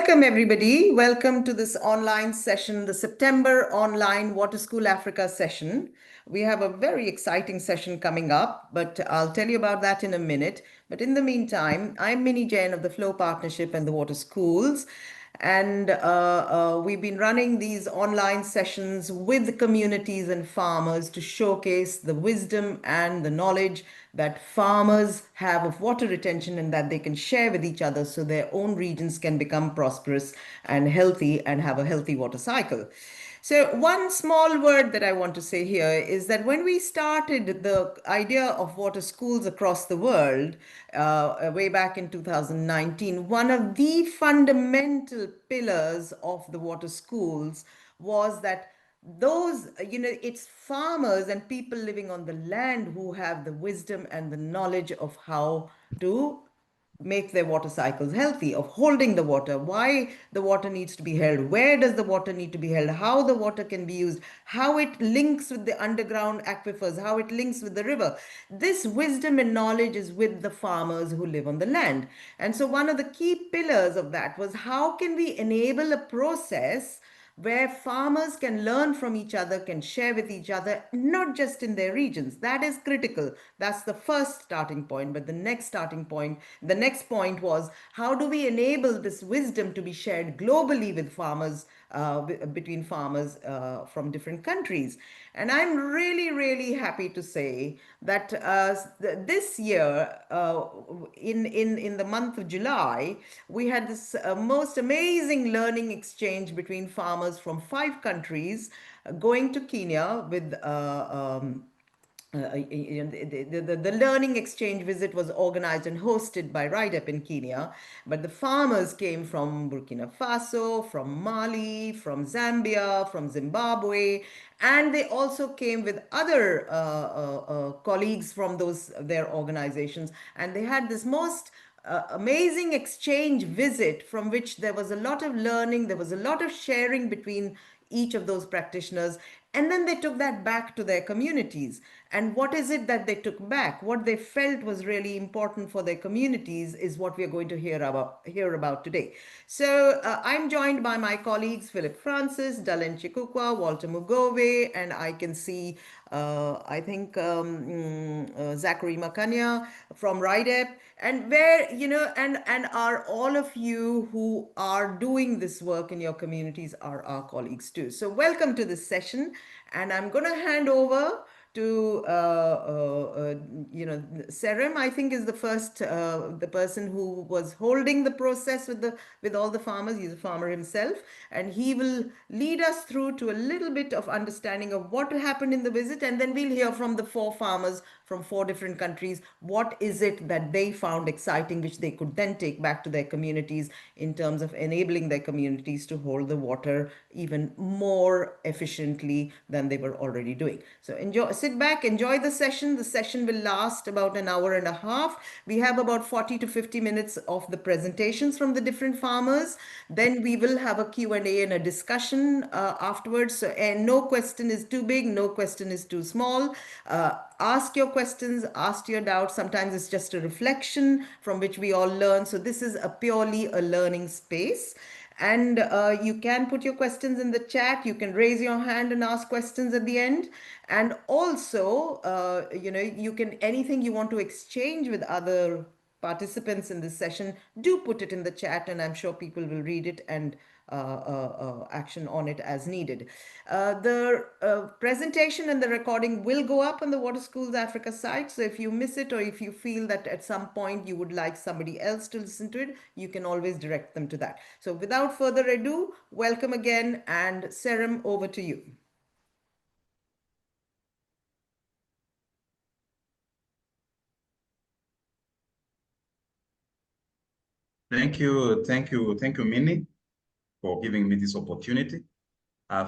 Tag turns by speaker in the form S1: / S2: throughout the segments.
S1: welcome everybody. Welcome to this online session, the September Online Water School Africa session. We have a very exciting session coming up, but I'll tell you about that in a minute. But in the meantime, I'm Minnie Jain of the Flow Partnership and the Water Schools. And we've been running these online sessions with communities and farmers to showcase the wisdom and the knowledge that farmers have of water retention and that they can share with each other so their own regions can become prosperous and healthy and have a healthy water cycle. So one small word that I want to say here is that when we started the idea of water schools across the world, way back in 2019, one of the fundamental pillars of the water schools was that it's farmers and people living on the land who have the wisdom and the knowledge of how to make their water cycles healthy, of holding the water, why the water needs to be held, where does the water need to be held, how the water can be used, how it links with the underground aquifers, how it links with the river. This wisdom and knowledge is with the farmers who live on the land. And so one of the key pillars of that was how can we enable a process where farmers can learn from each other, can share with each other, not just in their regions. That is critical. That's the first starting point. But the next point was how do we enable this wisdom to be shared globally with farmers, between farmers from different countries. And I'm really, really happy to say that this year, in the month of July, we had this most amazing learning exchange between farmers from 5 countries going to Kenya with the learning exchange visit was organized and hosted by RIDEP in Kenya, but the farmers came from Burkina Faso, from Mali, from Zambia, from Zimbabwe, and they also came with other colleagues from their organizations, and they had this most amazing exchange visit from which there was a lot of learning, there was a lot of sharing between each of those practitioners. And then they took that back to their communities. And what is it that they took back? What they felt was really important for their communities is what we're going to hear about today. So I'm joined by my colleagues, Philip Francis, Dalen Chikukwa, Walter Mugove, and I can see, Zachary Makanya from RIDEP, and and are all of you who are doing this work in your communities are our colleagues too. So welcome to this session, and I'm going to hand over to Serem, I think, is the person who was holding the process with all the farmers. He's a farmer himself, and he will lead us through to a little bit of understanding of what happened in the visit, and then we'll hear from the 4 farmers from 4 different countries. What is it that they found exciting, which they could then take back to their communities in terms of enabling their communities to hold the water even more efficiently than they were already doing. So sit back, enjoy the session. The session will last about an hour and a half. We have about 40 to 50 minutes of the presentations from the different farmers. Then we will have a Q&A and a discussion afterwards. So, and no question is too big, no question is too small. Ask your questions, ask your doubts. Sometimes it's just a reflection from which we all learn. So this is purely a learning space. And you can put your questions in the chat. You can raise your hand and ask questions at the end. And also, you can, anything you want to exchange with other participants in this session, do put it in the chat, and I'm sure people will read it and action on it as needed. The presentation and the recording will go up on the Water Schools Africa site. So if you miss it, or if you feel that at some point you would like somebody else to listen to it, you can always direct them to that. So without further ado, welcome again, and Serem, over to you.
S2: Thank you, Minnie, for giving me this opportunity.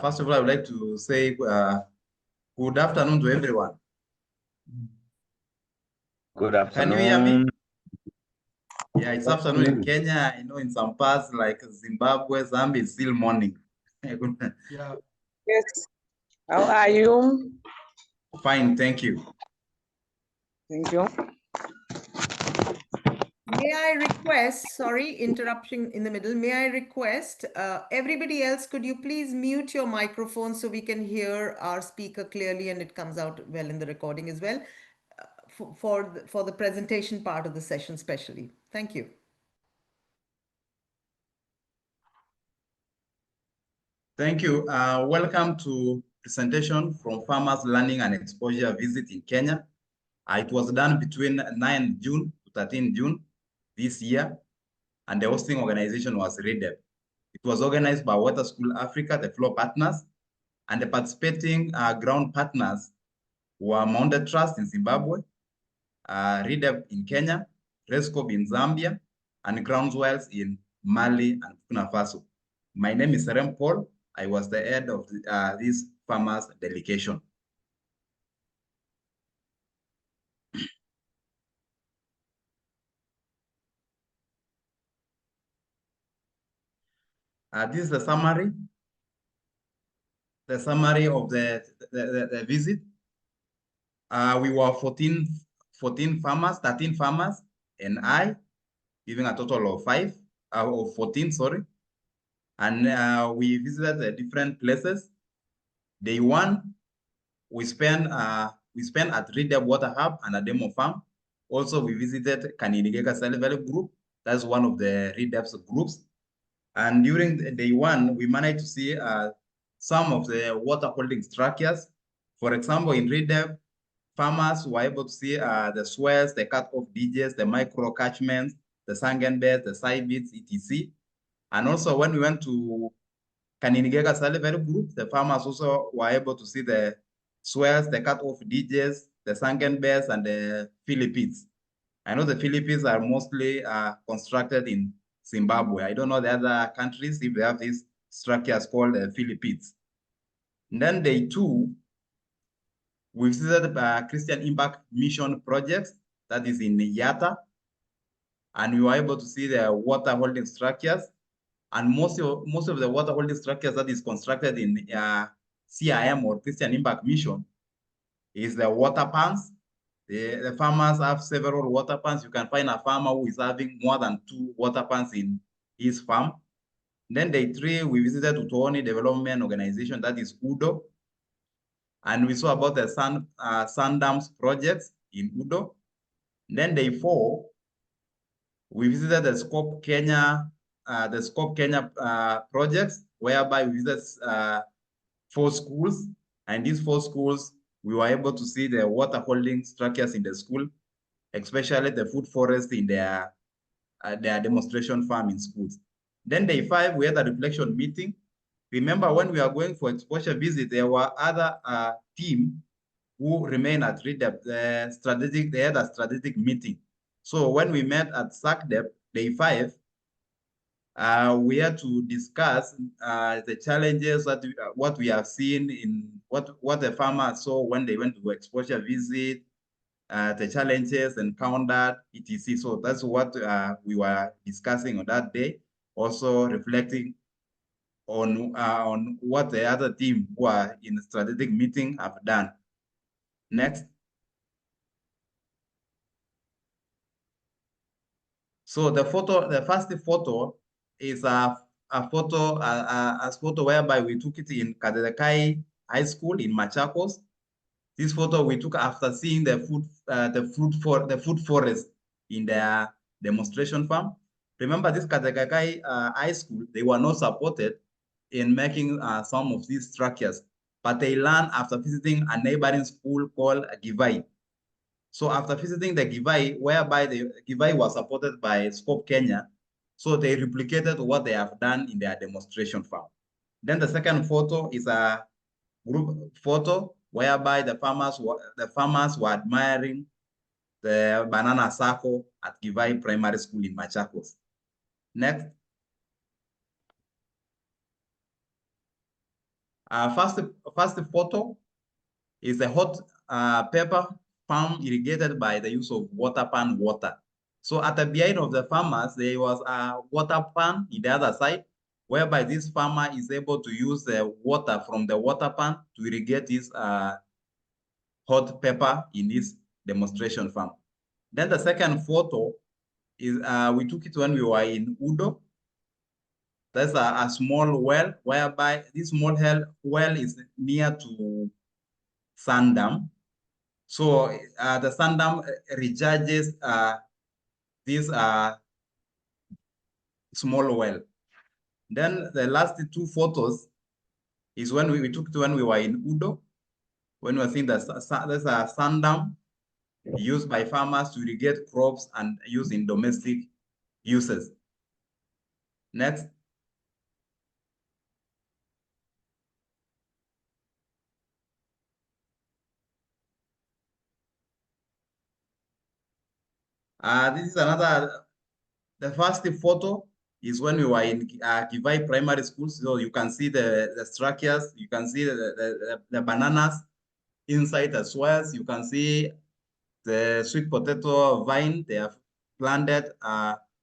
S2: First of all, I would like to say good afternoon to everyone.
S3: Good afternoon.
S2: Can you hear me? Yeah, it's afternoon in Kenya. I know in some parts like Zimbabwe, Zambia, it's still morning.
S4: Yeah. Yes. How are you?
S2: Fine, thank you.
S4: Thank you.
S1: May I request, sorry, interruption in the middle. May I request everybody else, could you please mute your microphone so we can hear our speaker clearly and it comes out well in the recording as well for the presentation part of the session especially. Thank you.
S2: Thank you. Welcome to presentation from Farmers Learning and Exposure Visit in Kenya. It was done between 9 June to 13 June this year, and the hosting organization was RIDEP. It was organized by Water School Africa, the floor partners, and the participating ground partners were Muonde Trust in Zimbabwe, RIDEP in Kenya, ReScope in Zambia, and Groundswell in Mali and Burkina Faso. My name is Serem Paul. I was the head of this farmers delegation. This is the summary of the visit. We were 13 farmers, and I, giving a total of 14, sorry. And we visited the different places. Day one, we spent at RIDEP Water Hub and a demo farm. Also, we visited Kanini Self-Help Group. That's one of the RIDEP's groups. And during day one, we managed to see some of the water holding structures. For example, in RIDEP, farmers were able to see the swells, the cut-off ditches, the micro catchments, the sunken beds, the side bits, etc. And also when we went to Kanini Self-Help Group, the farmers also were able to see the swells, the cut-off ditches, the sunken beds, and the Philippines. I know the Philippines are mostly constructed in Zimbabwe. I don't know the other countries if they have these structures called the Philippines. And then day two, we visited Christian Impact Mission projects that is in Yatta, and we were able to see the water holding structures. And most of the water holding structures that is constructed in CIM or Christian Impact Mission is the water pans. The farmers have several water pans. You can find a farmer who is having more than 2 water pans in his farm. Then day 3, we visited Utooni Development Organization, that is UDO. And we saw about the sand dams projects in UDO. Then day 4, we visited the Scope Kenya projects, whereby we visited 4 schools. And these 4 schools, we were able to see the water holding structures in the school, especially the food forest in their demonstration farm in schools. Then day 5, we had a reflection meeting. Remember, when we are going for exposure visit, there were other team who remained at RIDEP. They had a strategic meeting. So when we met at SACDEP, day 5, we had to discuss the challenges that what we have seen in what the farmers saw when they went to exposure visit, the challenges encountered, etc. So that's what we were discussing on that day. Also reflecting on what the other team who are in the strategic meeting have done. Next. So the first photo is a photo whereby we took it in Kadekai High School in Machakos. This photo we took after seeing the food forest in their demonstration farm. Remember, this Kadekai High School, they were not supported in making some of these structures, but they learned after visiting a neighboring school called Givai. So after visiting the Givai, whereby the Givai was supported by Scope Kenya, so they replicated what they have done in their demonstration farm. Then the second photo is a group photo whereby the farmers were admiring the banana circle at Givai Primary School in Machakos. Next. First photo is a hot pepper farm irrigated by the use of water pan water. So at the behind of the farmers, there was a water pan in the other side, whereby this farmer is able to use the water from the water pan to irrigate his hot pepper in his demonstration farm. Then the second photo is we took it when we were in Udo. That's a small well, whereby this small well is near to Sandam. So the Sandam recharges this small well. Then the last two photos is when we took it when we were in Udo, when we were seeing there's a Sandam used by farmers to irrigate crops and used in domestic uses. Next. This is the first photo is when we were in Kivai Primary School. So you can see the structures, you can see the bananas inside the swales, you can see the sweet potato vine they have planted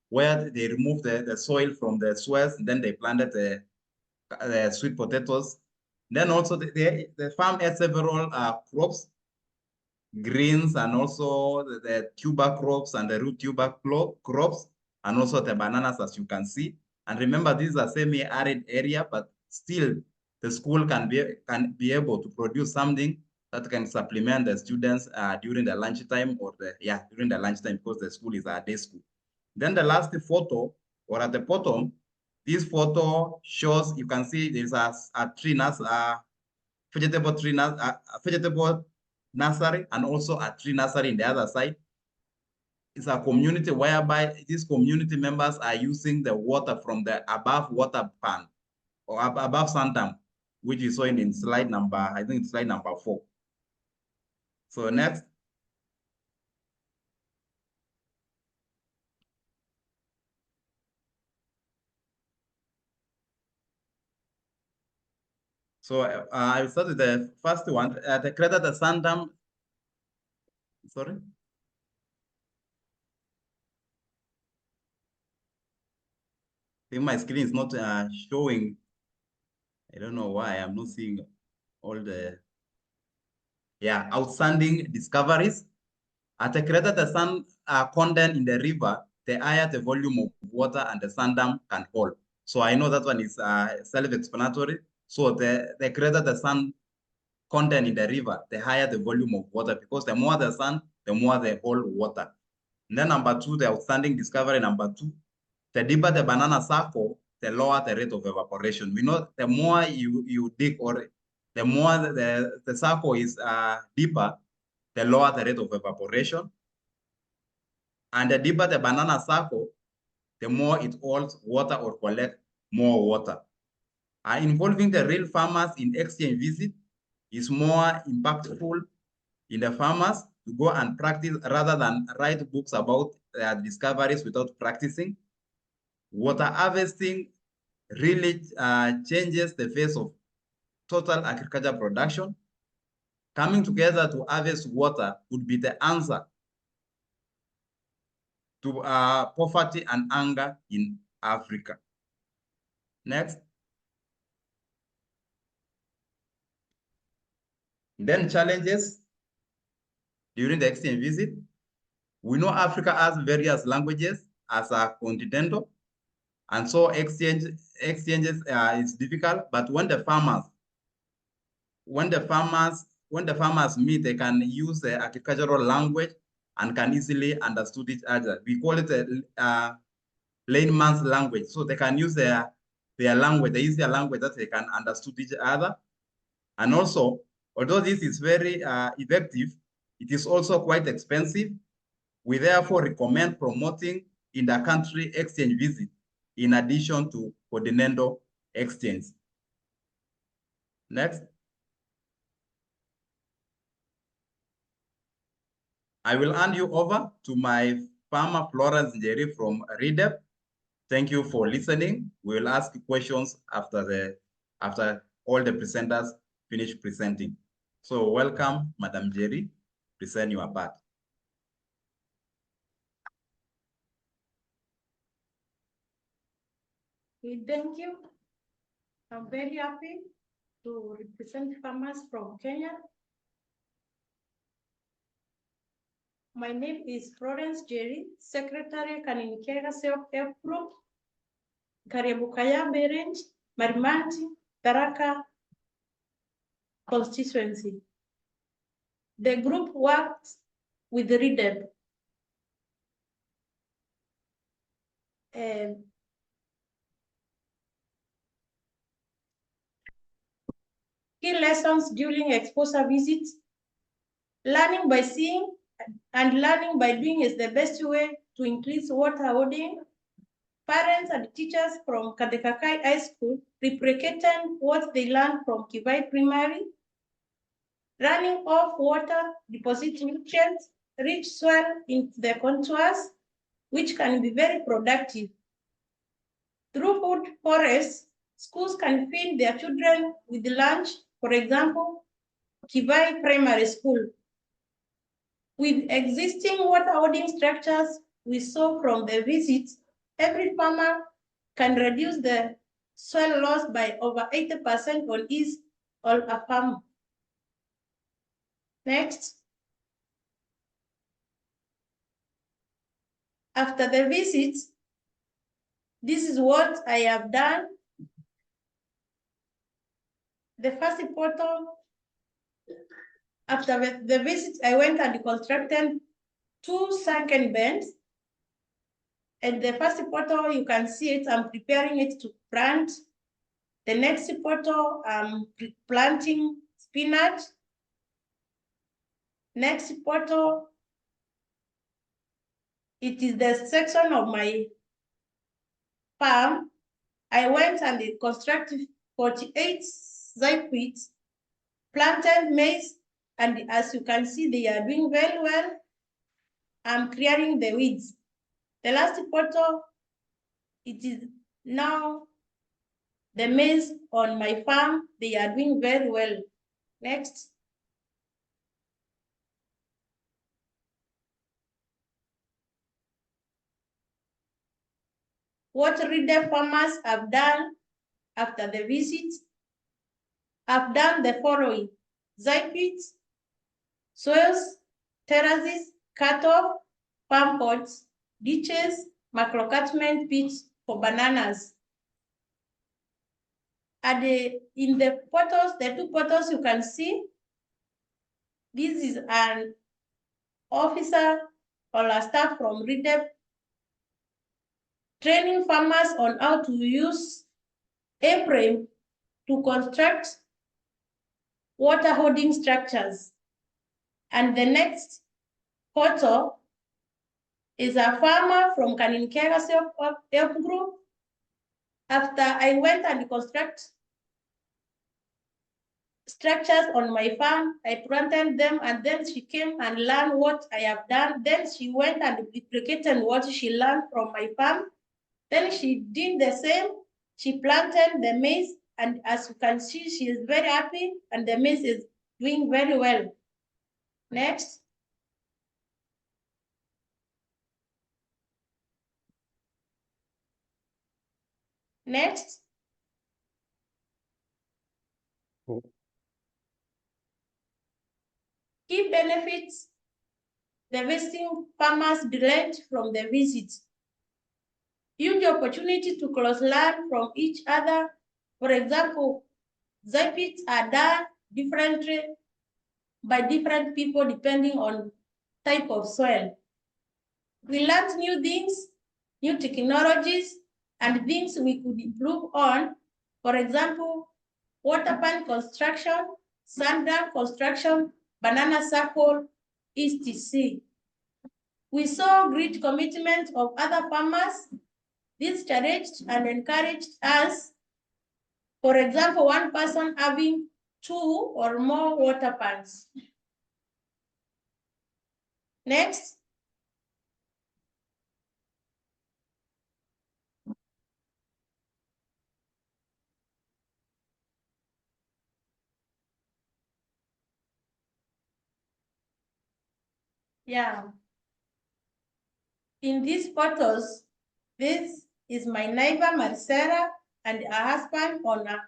S2: where they removed the soil from the swales, and then they planted the sweet potatoes. Then also the farm had several crops, greens, and also the tuber crops and the root tuber crops, and also the bananas, as you can see. And remember, this is a semi-arid area, but still the school can be able to produce something that can supplement the students during the lunchtime during the lunchtime, because the school is a day school. Then the last photo, or at the bottom, this photo shows, you can see there's a tree vegetable nursery, and also a tree nursery in the other side. It's a community whereby these community members are using the water from the above water pan or above Sandam, which is showing in slide number, I think it's slide number 4. So next. So I start with the first one. The crater the Sandam. Sorry. I think my screen is not showing. I don't know why I'm not seeing all the outstanding discoveries. At the crater the sand content in the river, the higher the volume of water and the Sandam can hold. So I know that one is self-explanatory. So the greater the sand content in the river, the higher the volume of water, because the more the sand, the more they hold water. And then number 2, the outstanding discovery number 2, the deeper the banana circle, the lower the rate of evaporation. We know the more you dig, or the more the circle is deeper, the lower the rate of evaporation. And the deeper the banana circle, the more it holds water or collect more water. Involving the real farmers in exchange visit is more impactful in the farmers to go and practice rather than write books about their discoveries without practicing. Water harvesting really changes the face of total agriculture production. Coming together to harvest water would be the answer to poverty and hunger in Africa. Next. Then challenges during the exchange visit. We know Africa has various languages as a continental, and so exchanges is difficult. But when the farmers meet, they can use the agricultural language and can easily understand each other. We call it a layman's language. So they can use their language. They use their language that they can understand each other. And also, although this is very effective, it is also quite expensive. We therefore recommend promoting inter-country exchange visit in addition to continental exchange. Next. I will hand you over to my farmer Florence Njeri from RIDEP. Thank you for listening. We will ask questions after all the presenters finish presenting. So welcome, Madam Njeri. Present your part.
S3: Thank you. I'm very happy to represent farmers from Kenya. My name is Florence Njeri, Secretary Kanini Keega Self-Help Group, Kariabukaya Range, Marimanti, Tharaka constituency. The group works with the RIDEP. Key lessons during exposure visits. Learning by seeing and learning by doing is the best way to increase water holding. Parents and teachers from Kadekakai High School replicated what they learned from Kivai Primary. Running off water deposit nutrients, rich soil into the contours, which can be very productive. Through food forests, schools can feed their children with lunch, for example, Kivai Primary School. With existing water holding structures we saw from the visit, every farmer can reduce the soil loss by over 80% on his or a farm. Next. After the visit, this is what I have done. The first photo, after the visit, I went and constructed 2 sunken bends. And the first photo, you can see it, I'm preparing it to plant. The next photo, I'm planting spinach. Next photo, it is the section of my farm. I went and constructed 48 zyphites, planted maize, and as you can see, they are doing very well. I'm clearing the weeds. The last photo, it is now the maize on my farm. They are doing very well. Next. What RIDEP farmers have done after the visit, I've done the following: zyphites, soils, terraces, cut-off, farm pots, ditches, macro-catchment pits for bananas. And in the photos, the 2 photos you can see, this is an officer or a staff from RIDEP training farmers on how to use A-frame to construct water holding structures. And the next photo is a farmer from Kanini Keega Self-Help Group. After I went and construct structures on my farm, I planted them, and then she came and learned what I have done. Then she went and replicated what she learned from my farm. Then she did the same. She planted the maize, and as you can see, she is very happy, and the maize is doing very well. Next. Next. Key benefits the visiting farmers derived from the visit. Huge opportunity to cross-learn from each other. For example, zyphites are done differently by different people depending on type of soil. We learned new things, new technologies, and things we could improve on. For example, water pan construction, sand dam construction, banana circle, etc. We saw great commitment of other farmers. This challenged and encouraged us. For example, one person having 2 or more water pans. Next. Yeah. In these photos, this is my neighbor Marcela and her husband on a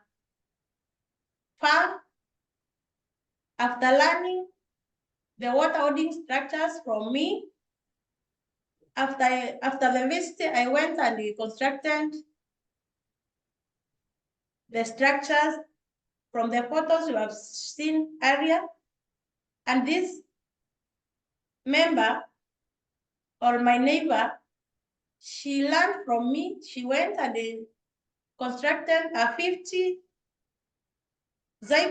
S3: farm. After learning the water holding structures from me. After the visit, I went and constructed the structures from the photos you have seen earlier. And this member or my neighbor, she learned from me. She went and constructed a 50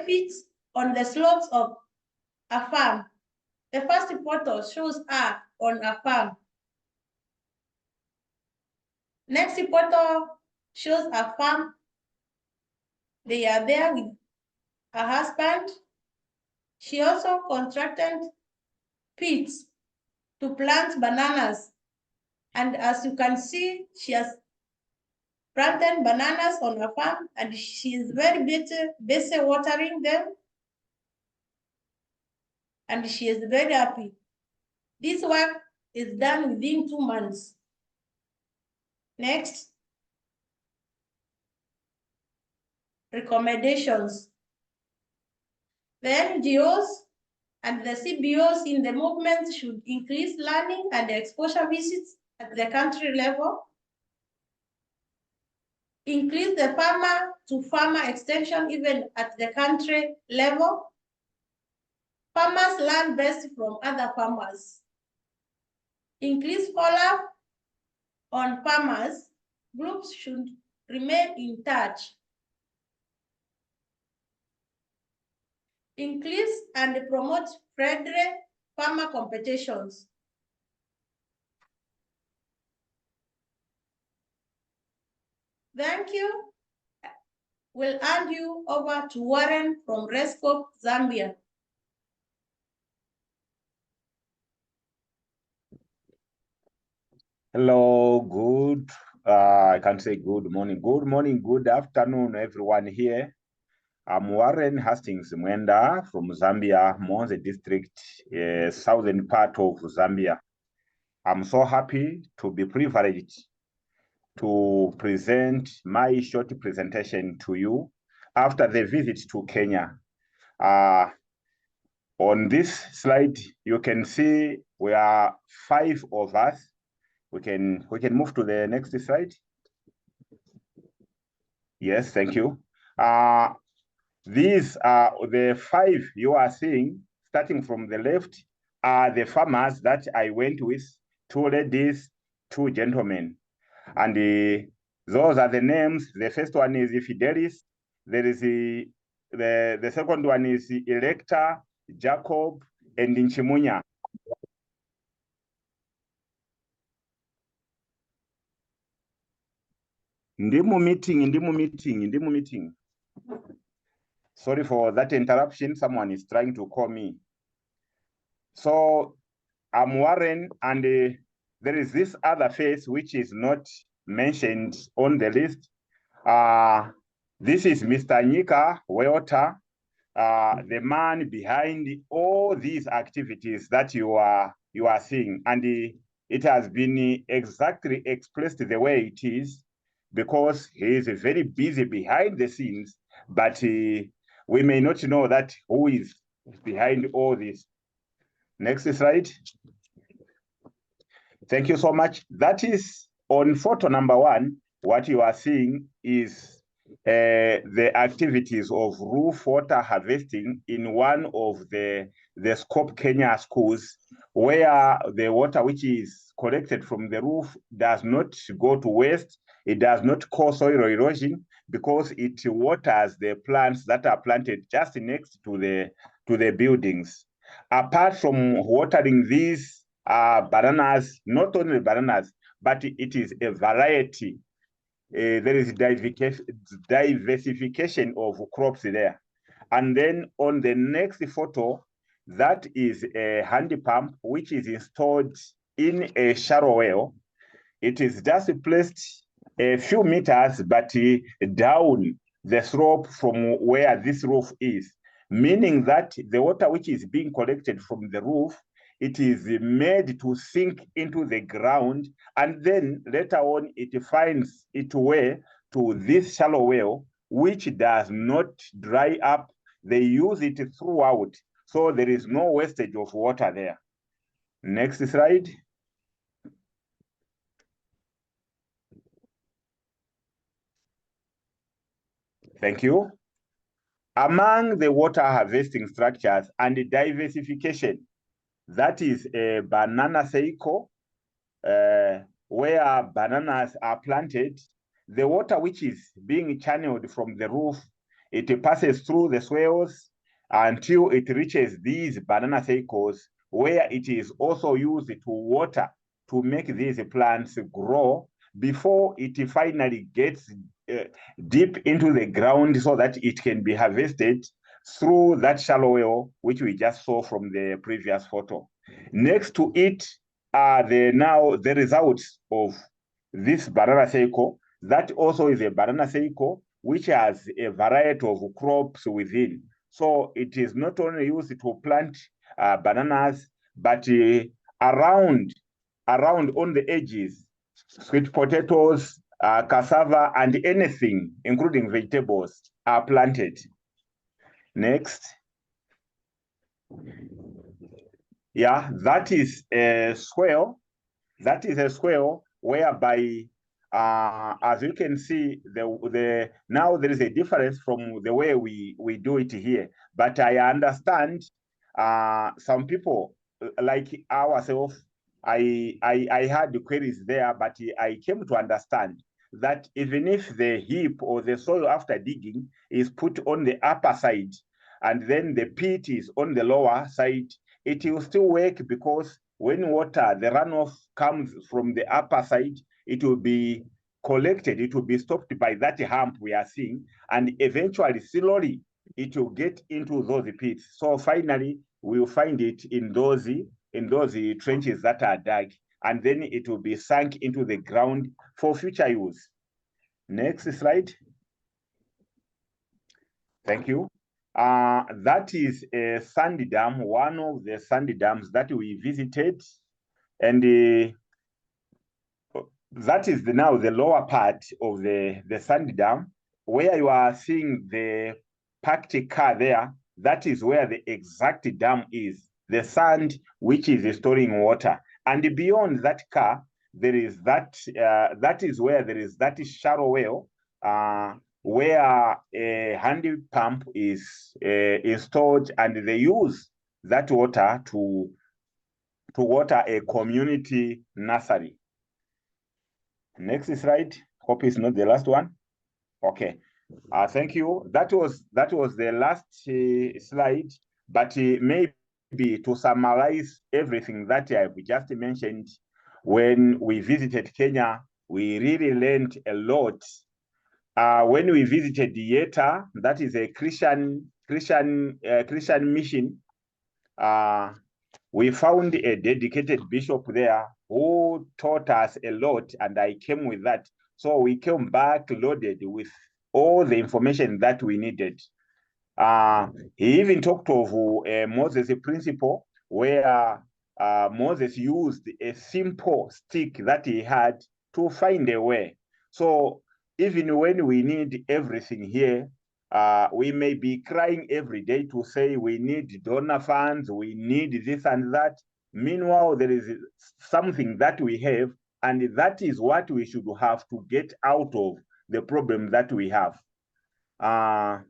S3: pits on the slopes of a farm. The first photo shows her on a farm. Next photo shows a farm. They are there with her husband. She also constructed pits to plant bananas. And as you can see, she has planted bananas on her farm and she is very busy watering them. And she is very happy. This work is done within 2 months. Next. Recommendations. The NGOs and the CBOs in the movement should increase learning and exposure visits at the country level. Increase the farmer-to-farmer extension even at the country level. Farmers learn best from other farmers. Increase follow-up on farmers. Groups should remain in touch. Increase and promote friendly farmer competitions. Thank you. We'll hand you over to Warren from ReScope, Zambia.
S5: Hello, good. I can say good morning. Good morning, good afternoon, everyone here. I'm Warren Hastings Mwenda from Zambia, Muonde district, southern part of Zambia. I'm so happy to be privileged to present my short presentation to you after the visit to Kenya. On this slide, you can see we are 5 of us. We can move to the next slide. Yes, thank you. These are the 5 you are seeing, starting from the left, are the farmers that I went with, 2 ladies, 2 gentlemen. And those are the names. The first one is Fidelis. There is the second one is Electa, Jacob, and Nchimunya. Ndimu meeting. Sorry for that interruption. Someone is trying to call me. So I'm Warren, and there is this other face which is not mentioned on the list. This is Mr. Nyika Weota, the man behind all these activities that you are seeing, and it has been exactly expressed the way it is, because he is very busy behind the scenes, but we may not know that who is behind all this. Next slide. Thank you so much. That is on photo number 1. What you are seeing is the activities of roof water harvesting in one of the ReScope Kenya schools, where the water which is collected from the roof does not go to waste. It does not cause soil erosion because it waters the plants that are planted just next to the buildings. Apart from watering these bananas, not only bananas, but it is a variety. There is diversification of crops there. And then on the next photo, that is a hand pump which is installed in a shallow well. It is just placed a few meters, but down the slope from where this roof is, meaning that the water which is being collected from the roof, it is made to sink into the ground, and then later on it finds its way to this shallow well, which does not dry up. They use it throughout So there is no wastage of water there. Next slide. Thank you. Among the water harvesting structures and the diversification, that is a banana cycle, where bananas are planted. The water which is being channeled from the roof, it passes through the swales until it reaches these banana cycles, where it is also used to water to make these plants grow before it finally gets deep into the ground so that it can be harvested through that shallow well, which we just saw from the previous photo. Next to it are the results of this banana cycle. That also is a banana cycle which has a variety of crops within. So it is not only used to plant bananas, but around on the edges, sweet potatoes, cassava, and anything, including vegetables, are planted. Next. Yeah, that is a swale. That is a swale whereby, as you can see, now there is a difference from the way we do it here. But I understand some people like ourselves, I had queries there, but I came to understand that even if the heap or the soil after digging is put on the upper side and then the pit is on the lower side, it will still work, because when water, the runoff comes from the upper side, it will be collected, it will be stopped by that hump we are seeing, and eventually, slowly, it will get into those pits. So finally, we'll find it in those trenches that are dug, and then it will be sunk into the ground for future use. Next slide. Thank you. That is a sand dam, one of the sand dams that we visited, and that is now the lower part of the sand dam, where you are seeing the parked car there. That is where the exact dam is, the sand which is storing water. And beyond that car, there is that is where there is that shallow well, where a hand pump is installed, and they use that water to water a community nursery. Next slide. Hope it's not the last one. Okay. Thank you. That was the last slide, but maybe to summarize everything that I've just mentioned, when we visited Kenya, we really learned a lot. When we visited Yeta, that is a Christian mission, we found a dedicated bishop there who taught us a lot, and I came with that. So we came back loaded with all the information that we needed. He even talked of Moses' principle, where Moses used a simple stick that he had to find a way. So even when we need everything here, we may be crying every day to say we need donor funds, we need this and that. Meanwhile, there is something that we have, and that is what we should have to get out of the problem that we have. Now,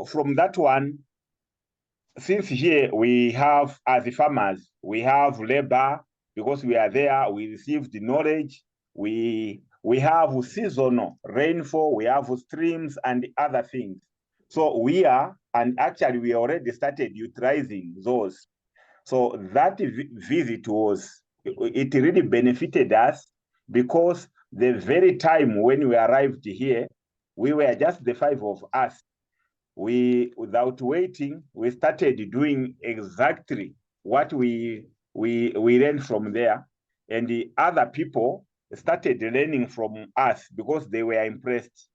S5: from that one, since here we have, as the farmers, we have labor, because we are there, we received the knowledge, we have seasonal rainfall, we have streams and other things. So we already started utilizing those. So that visit it really benefited us, because the very time when we arrived here, we were just the 5 of us. Without waiting, we started doing exactly what we learned from there, and the other people started learning from us because they were impressed.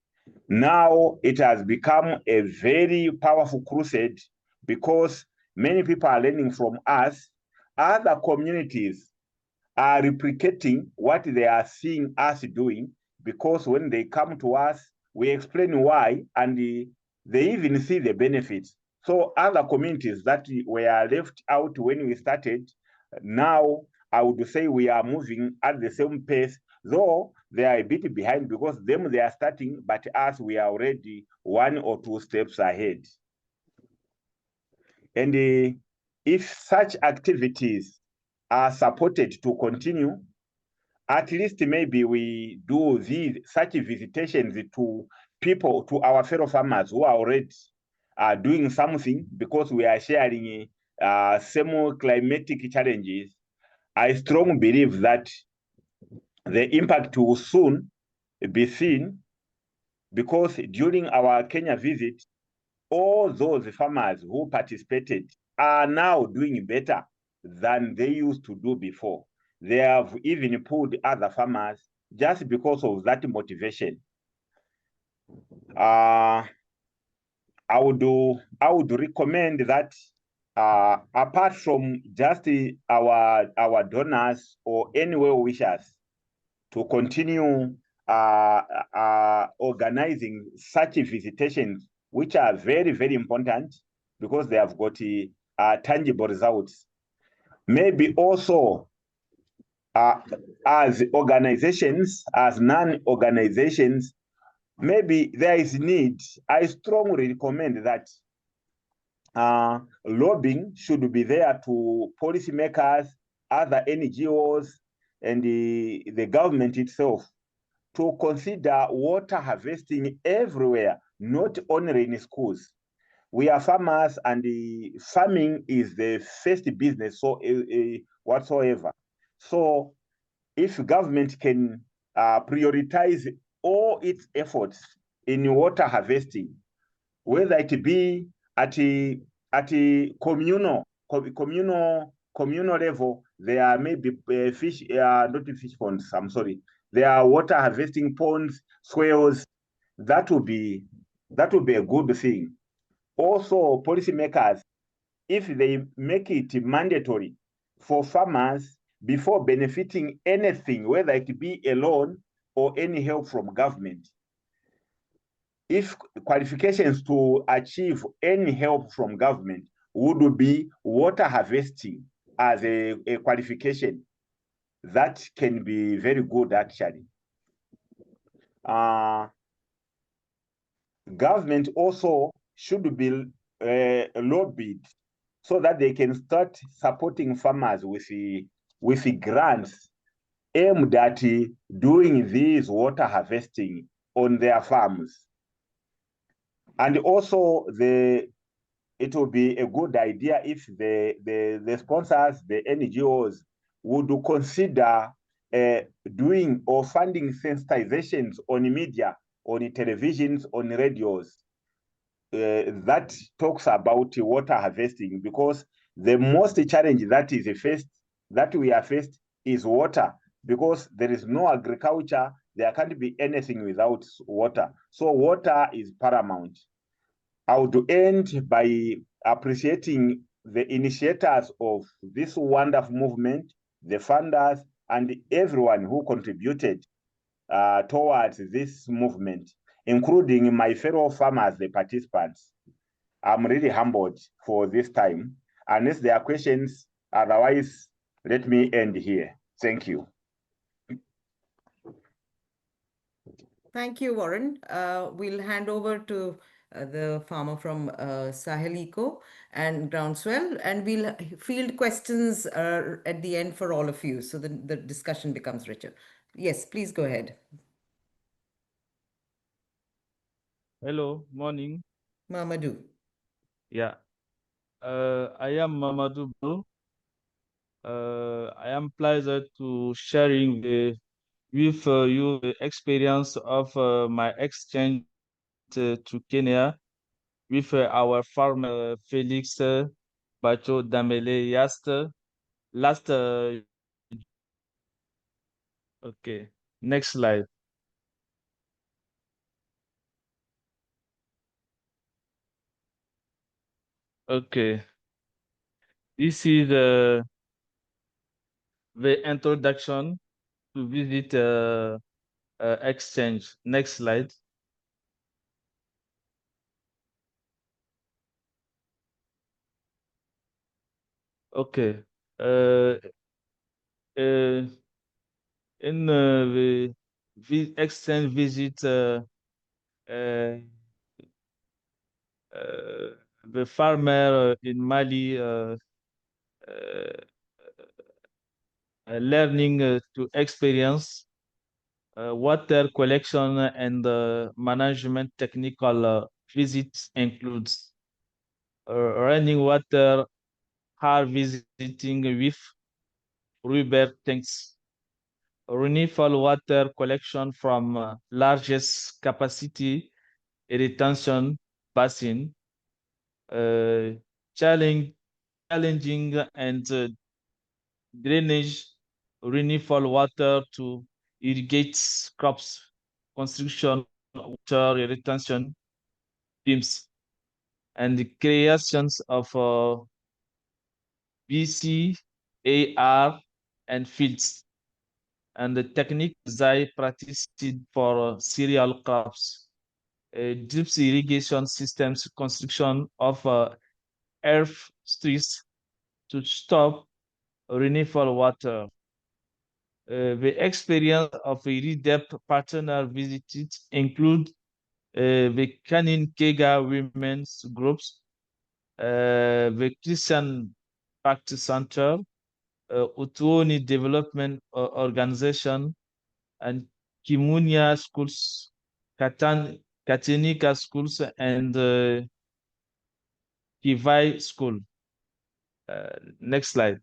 S5: Now it has become a very powerful crusade, because many people are learning from us. Other communities are replicating what they are seeing us doing, because when they come to us, we explain why, and they even see the benefits. So other communities that were left out when we started, now I would say we are moving at the same pace, though they are a bit behind because them they are starting, but us we are already 1 or 2 steps ahead. And if such activities are supported to continue, at least maybe we do such visitations to people, to our fellow farmers who are already doing something, because we are sharing same climatic challenges. I strongly believe that the impact will soon be seen, because during our Kenya visit, all those farmers who participated are now doing better than they used to do before. They have even pulled other farmers just because of that motivation. I would recommend that apart from just our donors or any well wishers to continue organizing such visitations, which are very, very important because they have got tangible results. Maybe also as organizations, as non-organizations, maybe there is need. I strongly recommend that lobbying should be there to policymakers, other NGOs, and the government itself to consider water harvesting everywhere, not only in schools. We are farmers, and the farming is the first business whatsoever. So if government can prioritize all its efforts in water harvesting, whether it be at a communal level, there are maybe fish, not fish ponds, I'm sorry. There are water harvesting ponds, swales. That will be a good thing. Also, policymakers, if they make it mandatory for farmers before benefiting anything, whether it be a loan or any help from government, if qualifications to achieve any help from government would be water harvesting as a qualification, that can be very good actually. Government also should be lobbied so that they can start supporting farmers with grants aimed at doing this water harvesting on their farms. And also it will be a good idea if the sponsors, the NGOs, would consider doing or funding sensitizations on media, on televisions, on radios, that talks about water harvesting, because the most challenge that we are faced is water, because there is no agriculture, there can't be anything without water. So water is paramount. I would end by appreciating the initiators of this wonderful movement, the funders, and everyone who contributed towards this movement, including my fellow farmers, the participants. I'm really humbled for this time. Unless there are questions, otherwise, let me end here. Thank you.
S1: Thank you, Warren. We'll hand over to the farmer from Sahel Eco and Groundswell, and we'll field questions at the end for all of you, so the discussion becomes richer. Yes, please go ahead.
S6: Hello, morning.
S1: Mamaddou.
S6: Yeah, I am Mamaddou. I am pleased to sharing with you the experience of my exchange to Kenya with our farmer Felix Bacho Damele last. Okay, next slide. Okay, this is the introduction to visit exchange. Next slide. Okay. In the extend visit the farmer in Mali learning to experience water collection and management technical visits includes running water harvesting with river tanks, rainfall water collection from largest capacity retention basin, uh, challenge, challenging and drainage rainfall water to irrigate crops, construction, water retention teams, and the creations of BCAR and fields, and the technique I practiced for cereal crops, drip irrigation systems, construction of earth streets to stop rainfall water. The experience of a RIDEP partner visits include the Keega women's groups, the Christian Practice Center, Utuoni Development Organization, and Kimunia schools, Katanika schools, and Kivai school. Next slide.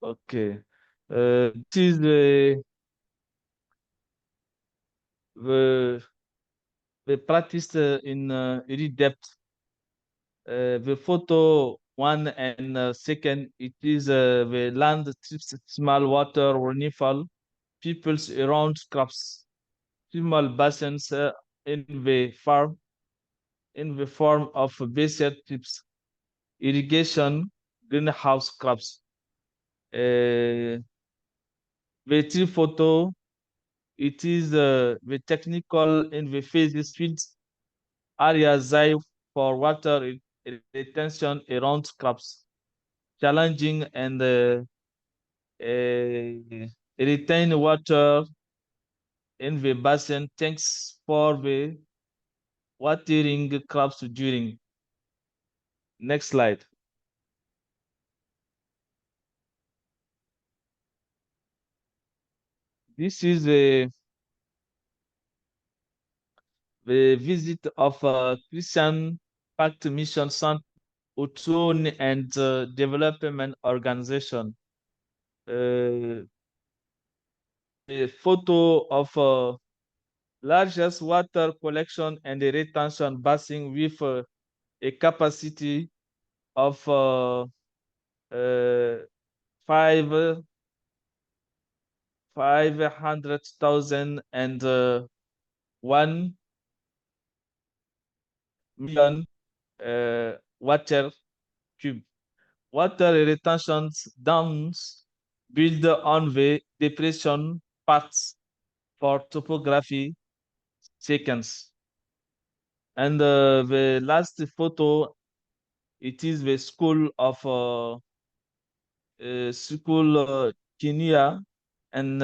S6: Okay. This is the practice in ReDep. The photo 1 and second, it is the land trips small water rainfall, peoples around crops, small basins in the farm, in the form of basic trips, irrigation, greenhouse crops. The tree photo, it is the technical in the phases fields areas for water retention around crops, challenging and retain water in the basin. Thanks for the watering crops during. Next slide. This is the visit of Christian Pact Mission Center, Utun and Development Organization. A photo of largest water collection and retention basin with a capacity of 500,000 and 1,000,000 water cube. Water retention dams built on the depression parts for topography seconds. And the last photo, it is the school of Kenya and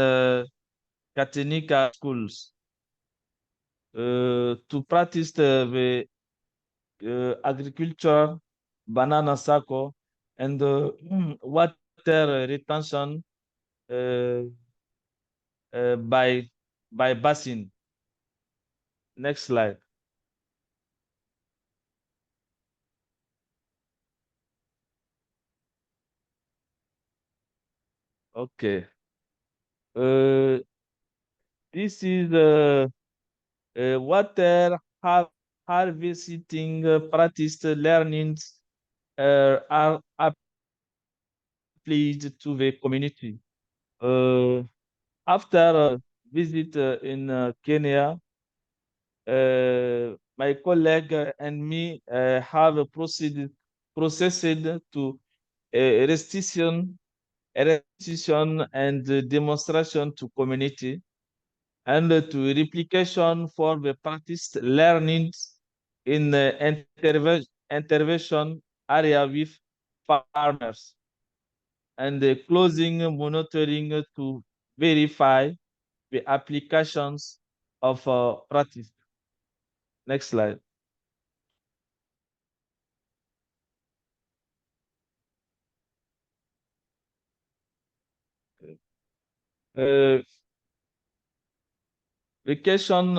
S6: Katanika schools to practice the agriculture, banana circle, and water retention by basin. Next slide. Okay. This is water harvesting practice learnings are applied to the community. After a visit in Kenya, my colleague and me have processed to restitution and demonstration to community. and to replication for the practiced learnings in the intervention area with farmers, and the closing monitoring to verify the applications of practice. Next slide. Uh, Vacation,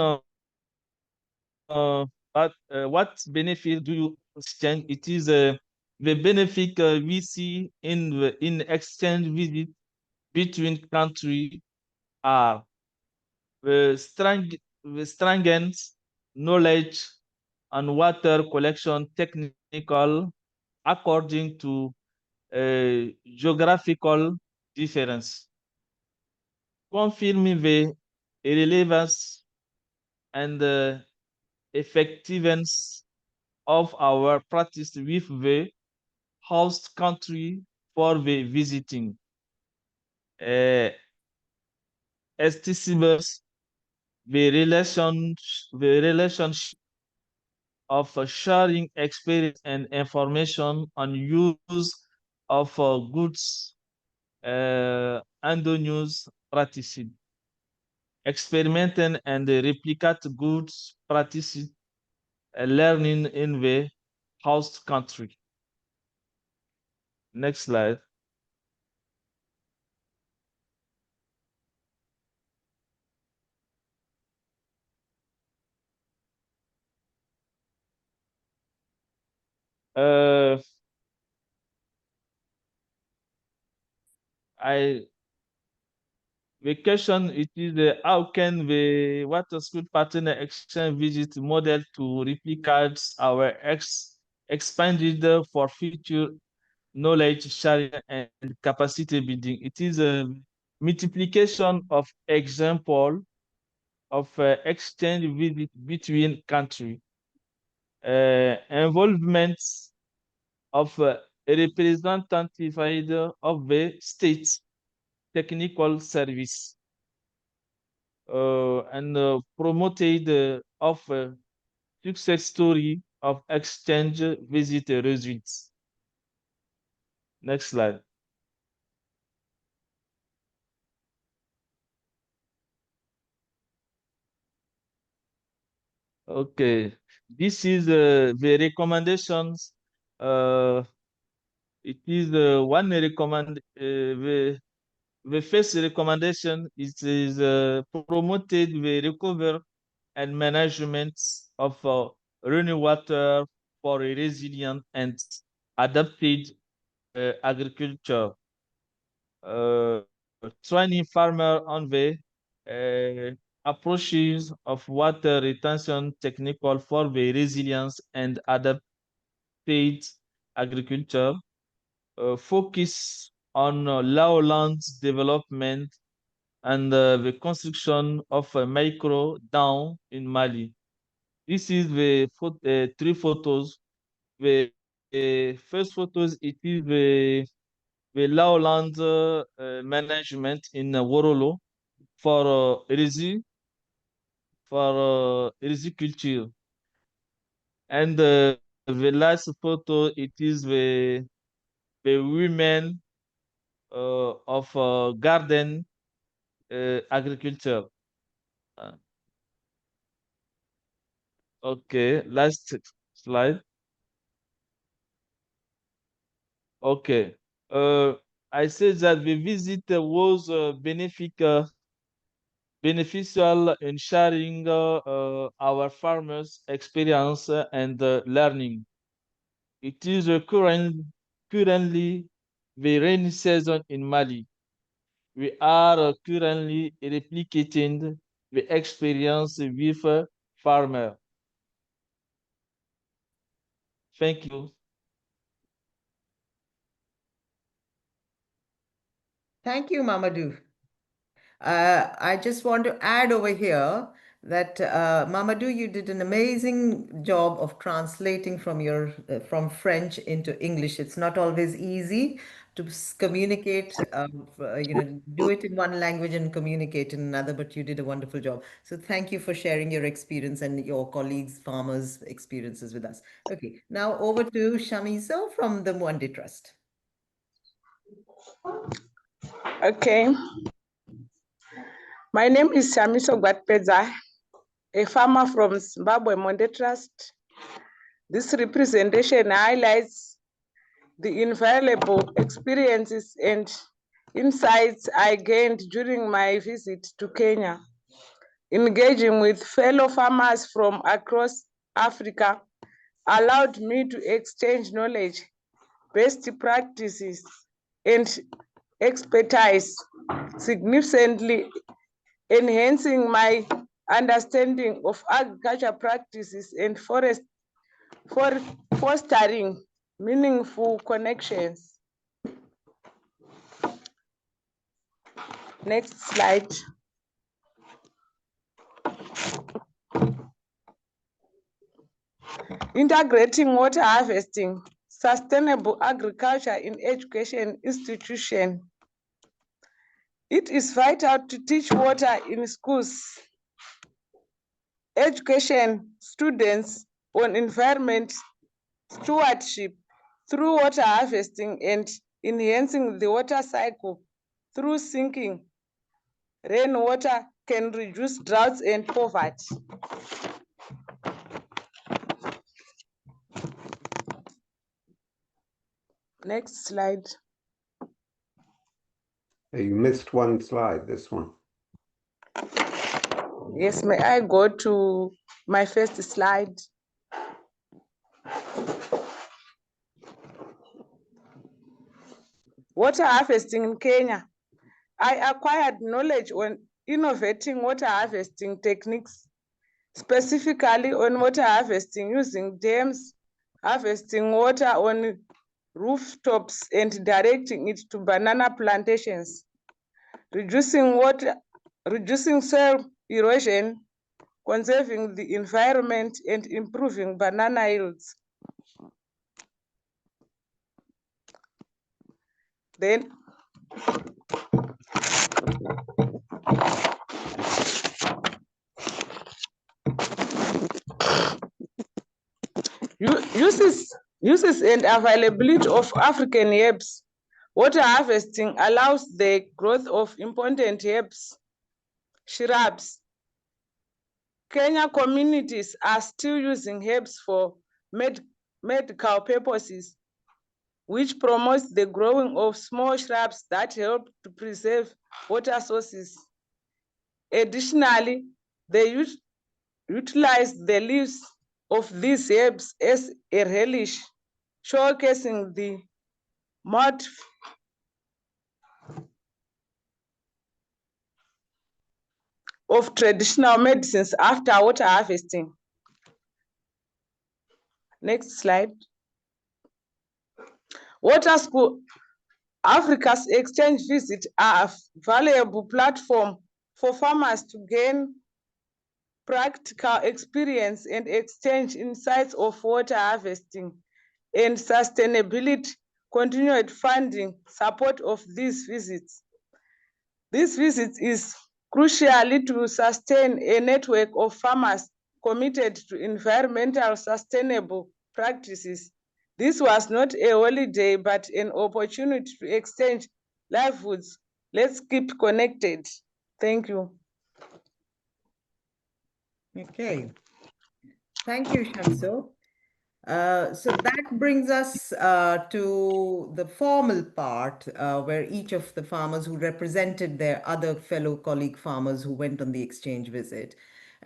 S6: what benefit do you exchange? It is the benefit we see in exchange visit between country are the strengthens knowledge and water collection technical according to geographical difference. Confirming the relevance and effectiveness of our practice with the host country for the visiting. Estimates the relationship of sharing experience and information on use of goods and news practices. Experimenting and replicate goods practices learning in the host country. Next slide. Uh, Vacation, it is how can the water school partner exchange visit model to replicate our expanded for future knowledge sharing and capacity building. It is a multiplication of example of exchange visit between country, involvement of a representative of the state's technical service, and promoted of success story of exchange visit results. Next slide. Okay, this is the recommendations. It is one the first recommendation is promoted the recovery and management of rainwater for a resilient and adapted agriculture. Training farmer on the approaches of water retention technical for the resilience and adapted agriculture. Focus on lowland development and the construction of a micro dam in Mali. This is the three photos. The first photos, it is the lowland management in Worolo for culture. And the last photo, it is the women of garden agriculture. Okay, last slide. Okay. I said that the visit was beneficial in sharing our farmers' experience and learning. It is currently the rainy season in Mali. We are currently replicating the experience with farmer. Thank you.
S1: Thank you, Mamaddou. I just want to add over here that Mamaddou, you did an amazing job of translating from from French into English. It's not always easy, to communicate, do it in one language and communicate in another, but you did a wonderful job. So thank you for sharing your experience and your colleagues, farmers' experiences with us. Okay, now over to Shamiso from the Muonde Trust.
S4: Okay. My name is Shamiso Gwatipedza, a farmer from Zimbabwe Muonde Trust. This representation highlights the invaluable experiences and insights I gained during my visit to Kenya. Engaging with fellow farmers from across Africa allowed me to exchange knowledge, best practices, and expertise, significantly enhancing my understanding of agriculture practices and fostering meaningful connections. Next slide. Integrating water harvesting, sustainable agriculture in education institution. It is vital to teach water in schools, education students on environment stewardship through water harvesting and enhancing the water cycle through sinking. Rainwater can reduce droughts and poverty. Next slide.
S7: You missed one slide, this one.
S4: Yes, may I go to my first slide? Water harvesting in Kenya. I acquired knowledge on innovating water harvesting techniques, specifically on water harvesting using dams, harvesting water on rooftops and directing it to banana plantations, reducing soil erosion, conserving the environment, and improving banana yields. Then uses and availability of African herbs. Water harvesting allows the growth of important herbs, shrubs. Kenya communities are still using herbs for medical purposes, which promotes the growing of small shrubs that help to preserve water sources. Additionally, they utilize the leaves of these herbs as a relish, showcasing the motif of traditional medicines after water harvesting. Next slide. Water School Africa's exchange visits are a valuable platform for farmers to gain practical experience and exchange insights of water harvesting and sustainability. Continued funding support of these visits. This visit is crucial to sustain a network of farmers committed to environmental sustainable practices. This was not a holiday, but an opportunity to exchange livelihoods. Let's keep connected. Thank you.
S1: Okay. Thank you, Shamiso. So that brings us to the formal part where each of the farmers who represented their other fellow colleague farmers who went on the exchange visit.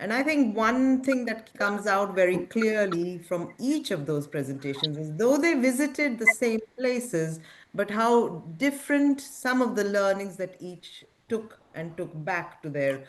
S1: And I think one thing that comes out very clearly from each of those presentations is though they visited the same places, but how different some of the learnings that each took and took back to their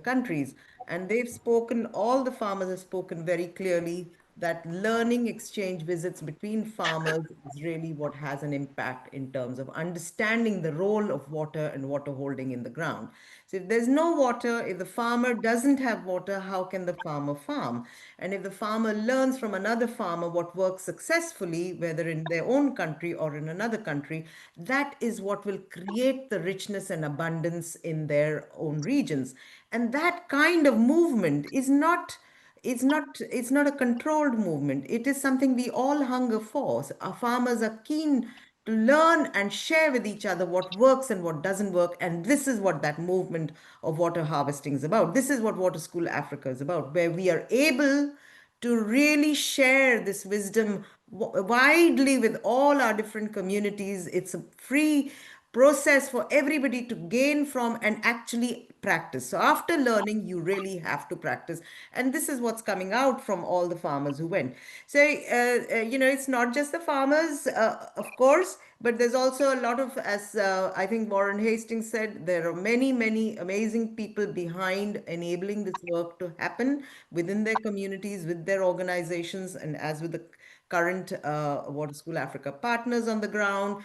S1: countries. And they've spoken, all the farmers have spoken very clearly that learning exchange visits between farmers is really what has an impact in terms of understanding the role of water and water holding in the ground. So if there's no water, if the farmer doesn't have water, how can the farmer farm? And if the farmer learns from another farmer what works successfully, whether in their own country or in another country, that is what will create the richness and abundance in their own regions. And that kind of movement is not, it's not a controlled movement. It is something we all hunger for. So our farmers are keen to learn and share with each other what works and what doesn't work. And this is what that movement of water harvesting is about. This is what Water School Africa is about, where we are able to really share this wisdom widely with all our different communities. It's a free process for everybody to gain from and actually practice. So after learning, you really have to practice. And this is what's coming out from all the farmers who went. So, it's not just the farmers, of course, but there's also a lot of, as I think Warren Hastings said, there are many, many amazing people behind enabling this work to happen within their communities, with their organizations, and as with the current Water School Africa partners on the ground.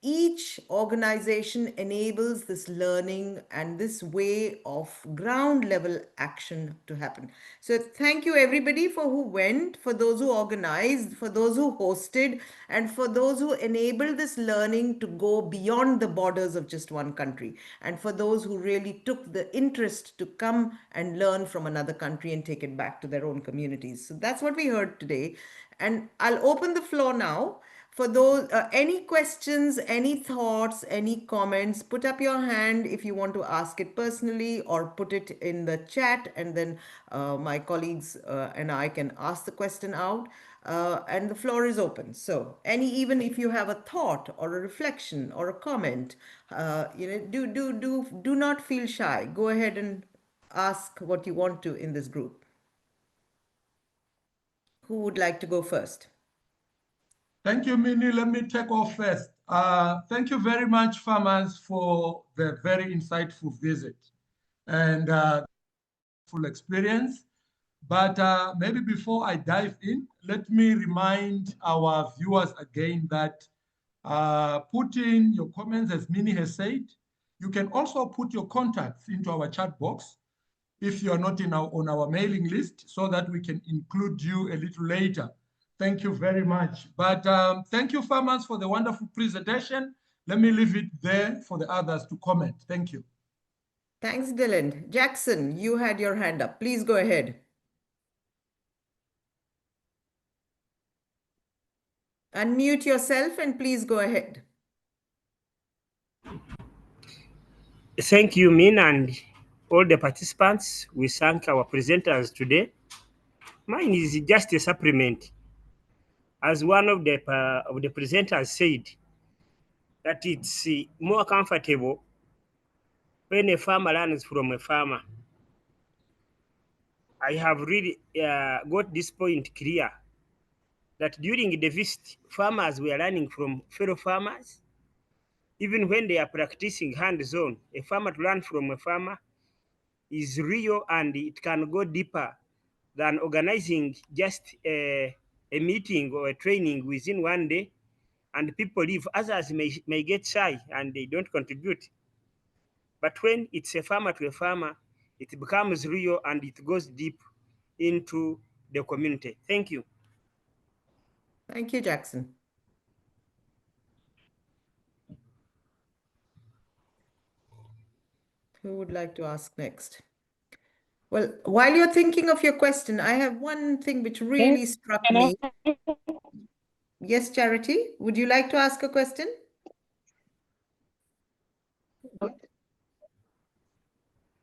S1: Each organization enables this learning and this way of ground level action to happen. So thank you everybody for who went, for those who organized, for those who hosted, and for those who enabled this learning to go beyond the borders of just one country, and for those who really took the interest to come and learn from another country and take it back to their own communities. So that's what we heard today. And I'll open the floor now. For those, any questions, any thoughts, any comments, put up your hand if you want to ask it personally, or put it in the chat, and then my colleagues and I can ask the question out. And the floor is open. So even if you have a thought or a reflection or a comment, do not feel shy. Go ahead and ask what you want to in this group. Who would like to go first?
S8: Thank you, Minnie. Let me take off first. Thank you very much, farmers, for the very insightful visit and full experience. But maybe before I dive in, let me remind our viewers again that put in your comments, as Minnie has said. You can also put your contacts into our chat box if you are not on our mailing list, so that we can include you a little later. Thank you very much. But thank you, farmers, for the wonderful presentation. Let me leave it there for the others to comment. Thank you.
S1: Thanks, Dylan. Jackson, you had your hand up. Please go ahead. Unmute yourself and please go ahead.
S9: Thank you, Min, and all the participants. We thank our presenters today. Mine is just a supplement. As one of the presenters said, that it's more comfortable when a farmer learns from a farmer. I have really got this point clear, that during the visit, farmers were learning from fellow farmers. Even when they are practicing hands-on, a farmer to learn from a farmer is real, and it can go deeper than organizing just a meeting or a training within one day, and people leave. Others may get shy and they don't contribute. But when it's a farmer to a farmer, it becomes real and it goes deep into the community. Thank you.
S1: Thank you, Jackson. Who would like to ask next? Well, while you're thinking of your question, I have one thing which really struck me. Yes, Charity, would you like to ask a question?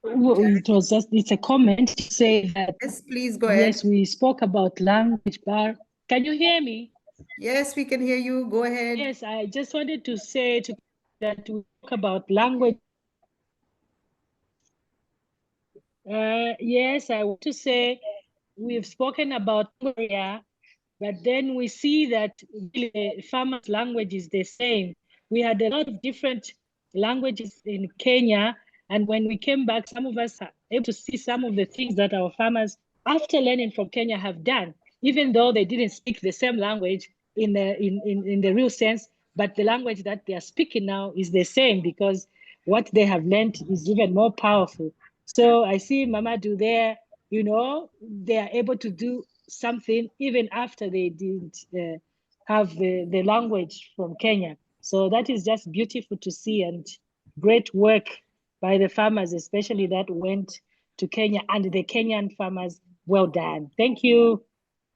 S10: Well, it's a comment to say that.
S1: Yes, please go ahead.
S10: Yes, we spoke about language bar. Can you hear me?
S1: Yes, we can hear you. Go ahead.
S10: Yes, I just wanted to say that we talk about language. Yes, I want to say we've spoken about area, but then we see that the farmers' language is the same. We had a lot of different languages in Kenya, and when we came back, some of us are able to see some of the things that our farmers, after learning from Kenya, have done. even though they didn't speak the same language in the real sense, but the language that they are speaking now is the same because what they have learned is even more powerful. So I see Mamaddou there, you know, they are able to do something even after they didn't have the language from Kenya. So that is just beautiful to see, and great work by the farmers, especially that went to Kenya, and the Kenyan farmers. Well done. Thank you.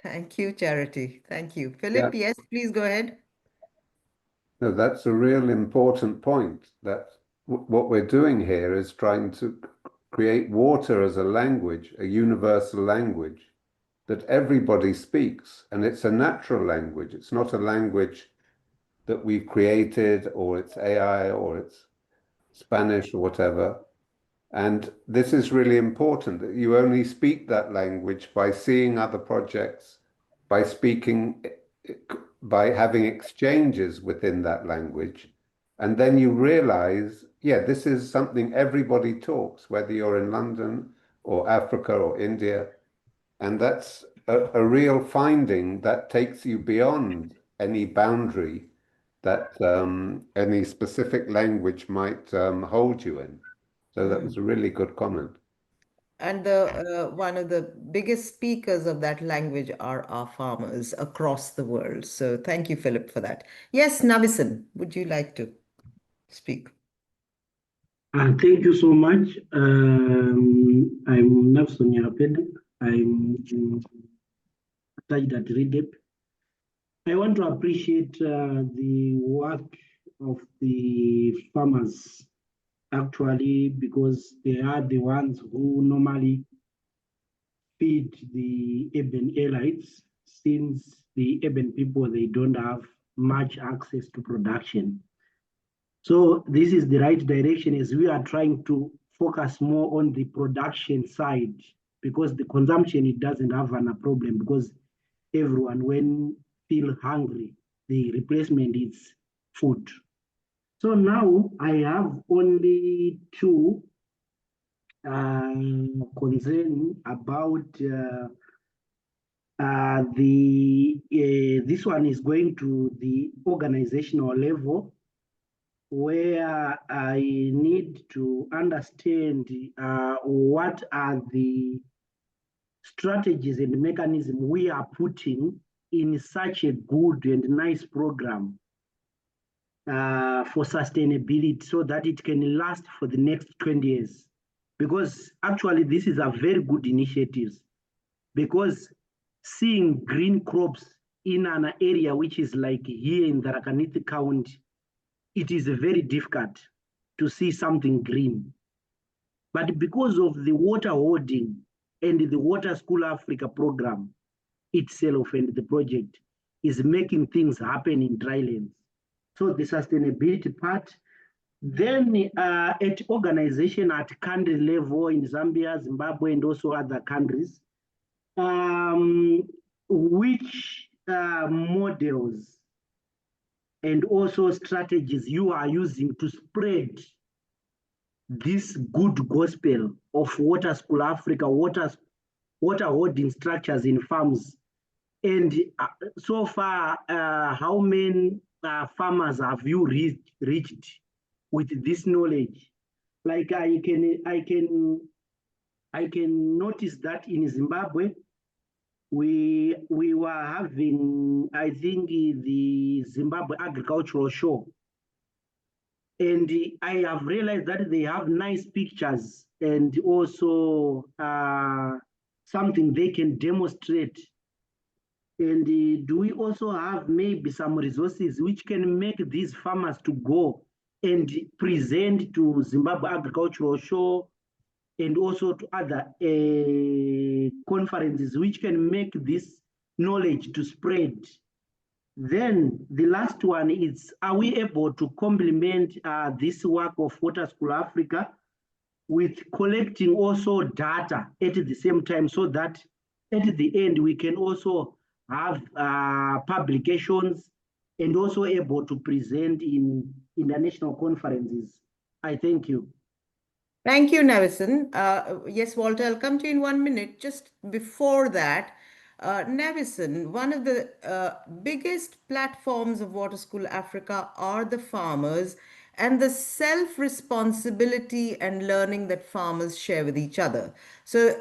S1: Thank you, Charity. Thank you. Philip, yes, please go ahead.
S7: No, that's a real important point. That what we're doing here is trying to create water as a language, a universal language that everybody speaks. And it's a natural language. It's not a language that we've created, or it's AI, or it's Spanish, or whatever. And this is really important, that you only speak that language by seeing other projects, by speaking, by having exchanges within that language. And then you realize, yeah, this is something everybody talks, whether you're in London or Africa or India. And that's a real finding that takes you beyond any boundary that any specific language might hold you in. So that was a really good comment.
S1: And one of the biggest speakers of that language are our farmers across the world. So thank you, Philip, for that. Yes, Navison, would you like to speak?
S11: Thank you so much. I'm Navison Nyarapede. I'm attached at RIDEP. I want to appreciate the work of the farmers, actually, because they are the ones who normally feed the urban elites, since the urban people, they don't have much access to production. So this is the right direction, as we are trying to focus more on the production side, because the consumption, it doesn't have a problem, because everyone, when feel hungry, the replacement is food. So now I have only two concern about this one is going to the organizational level, where I need to understand what are the strategies and mechanisms we are putting in such a good and nice program for sustainability, so that it can last for the next 20 years. Because actually this is a very good initiative, because seeing green crops in an area which is like here in Tharaka-Nithi County, it is very difficult to see something green. But because of the water hoarding and the Water School Africa program itself, and the project is making things happen in drylands. So the sustainability part. Then at organization at country level in Zambia, Zimbabwe, and also other countries, which models and also strategies you are using to spread this good gospel of Water School Africa, water holding structures in farms. And so far, how many farmers have you reached with this knowledge? Like I can notice that in Zimbabwe, we were having, I think, the Zimbabwe Agricultural Show. And I have realized that they have nice pictures and also something they can demonstrate. And do we also have maybe some resources which can make these farmers to go and present to Zimbabwe Agricultural Show and also to other conferences which can make this knowledge to spread? Then the last one is, are we able to complement this work of Water School Africa with collecting also data at the same time, so that at the end we can also have publications and also able to present in international conferences? I thank you.
S1: Thank you, Navison. Yes, Walter, I'll come to you in 1 minute. Just before that, Nevison, one of the biggest platforms of Water School Africa are the farmers and the self-responsibility and learning that farmers share with each other. So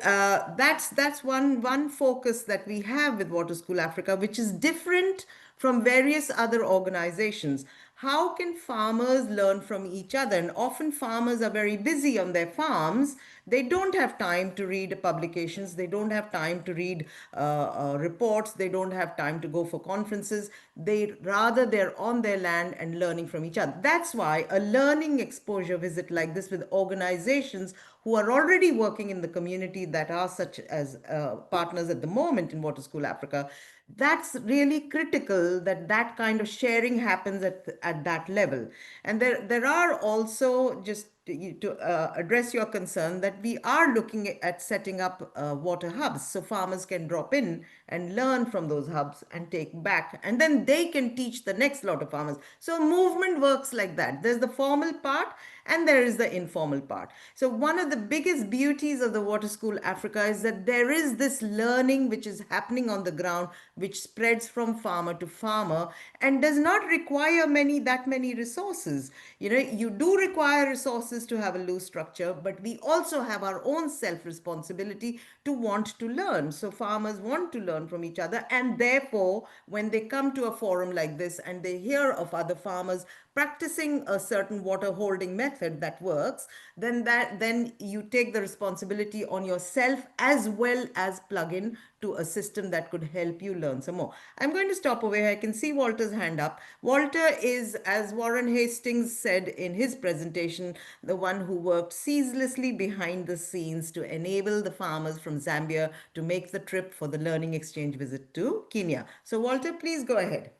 S1: that's one focus that we have with Water School Africa, which is different from various other organizations. How can farmers learn from each other? And often farmers are very busy on their farms. They don't have time to read publications. They don't have time to read reports. They don't have time to go for conferences. They're on their land and learning from each other. That's why a learning exposure visit like this with organizations who are already working in the community that are such as partners at the moment in Water School Africa, that's really critical that that kind of sharing happens at that level. And there are also, just to address your concern, that we are looking at setting up water hubs so farmers can drop in and learn from those hubs and take back, and then they can teach the next lot of farmers. So movement works like that. There's the formal part and there is the informal part. So one of the biggest beauties of the Water School Africa is that there is this learning which is happening on the ground, which spreads from farmer to farmer and does not require that many resources. You do require resources to have a loose structure, but we also have our own self-responsibility to want to learn. So farmers want to learn from each other, and therefore when they come to a forum like this and they hear of other farmers practicing a certain water holding method that works, then you take the responsibility on yourself as well as plug in to a system that could help you learn some more. I'm going to stop over here. I can see Walter's hand up. Walter is, as Warren Hastings said in his presentation, the one who worked ceaselessly behind the scenes to enable the farmers from Zambia to make the trip for the learning exchange visit to Kenya. So Walter, please go ahead.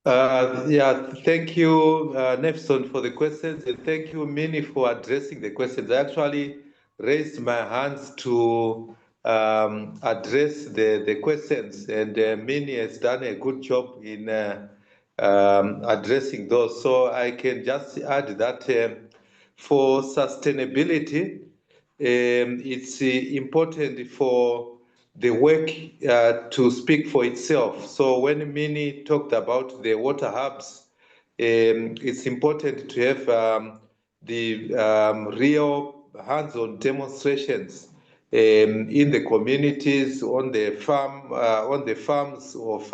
S12: Thank you, Nefson, for the questions, and thank you, Minnie, for addressing the questions. I actually raised my hands to address the questions, and Minnie has done a good job in addressing those. So I can just add that for sustainability, it's important for the work to speak for itself. So when Minnie talked about the water hubs, it's important to have the real hands-on demonstrations in the communities, on the farms of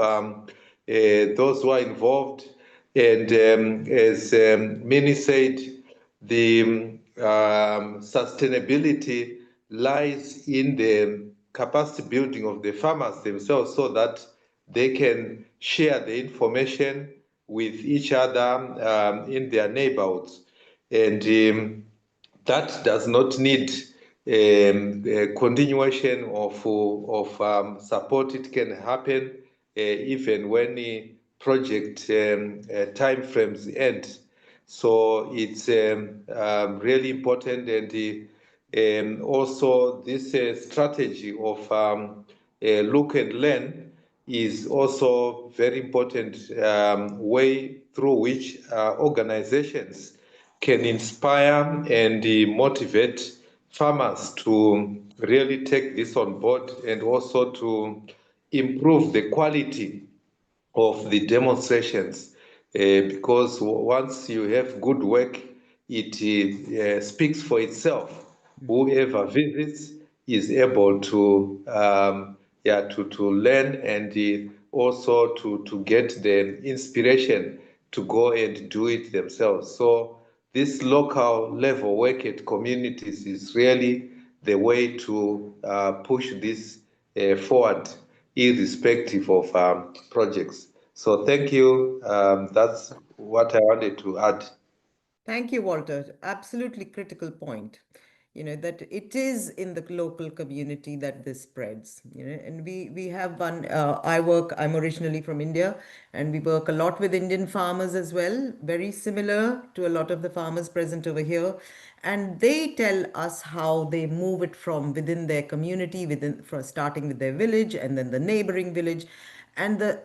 S12: those who are involved. And as Minnie said, the sustainability lies in the capacity building of the farmers themselves so that they can share the information with each other in their neighborhoods. And that does not need a continuation of support. It can happen even when the project time frames end. So it's really important, and also this strategy of look and learn is also very important way through which organizations can inspire and motivate farmers to really take this on board, and also to improve the quality of the demonstrations, because once you have good work, it speaks for itself. Whoever visits is able to learn, and also to get the inspiration to go and do it themselves. So this local level work at communities is really the way to push this forward, irrespective of projects. So thank you. That's what I wanted to add.
S1: Thank you, Walter. Absolutely critical point. That it is in the local community that this spreads. And we have one. I'm originally from India, and we work a lot with Indian farmers as well. Very similar to a lot of the farmers present over here, and they tell us how they move it from within their community, starting with their village and then the neighboring village, and the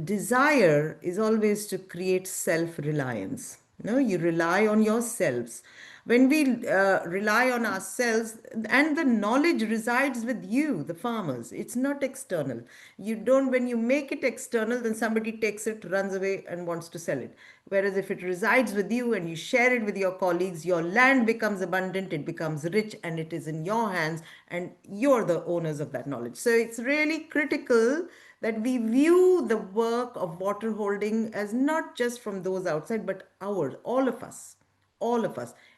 S1: desire is always to create self-reliance. No, you rely on yourselves. When we rely on ourselves, and the knowledge resides with you, the farmers, it's not external. You don't, when you make it external, then somebody takes it, runs away, and wants to sell it. Whereas if it resides with you and you share it with your colleagues, your land becomes abundant, it becomes rich, and it is in your hands, and you're the owners of that knowledge. So it's really critical that we view the work of water holding as not just from those outside, but ours, all of us,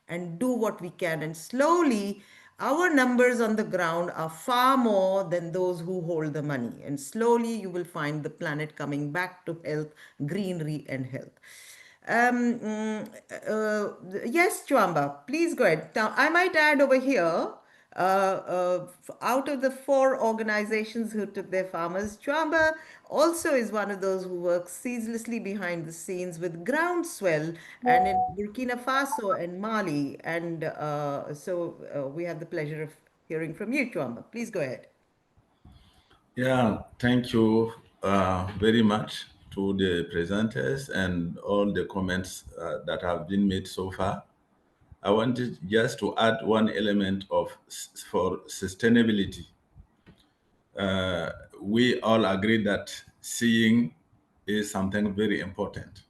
S1: and do what we can. And slowly, our numbers on the ground are far more than those who hold the money. And slowly, you will find the planet coming back to health, greenery, and health. Yes, Chwamba, please go ahead. Now, I might add over here, out of the 4 organizations who took their farmers, Chwamba also is one of those who works ceaselessly behind the scenes with Groundswell and in Burkina Faso and Mali. And we have the pleasure of hearing from you, Chwamba. Please go ahead.
S13: Yeah, thank you very much to the presenters and all the comments that have been made so far. I wanted just to add one element for sustainability. We all agree that seeing is something very important,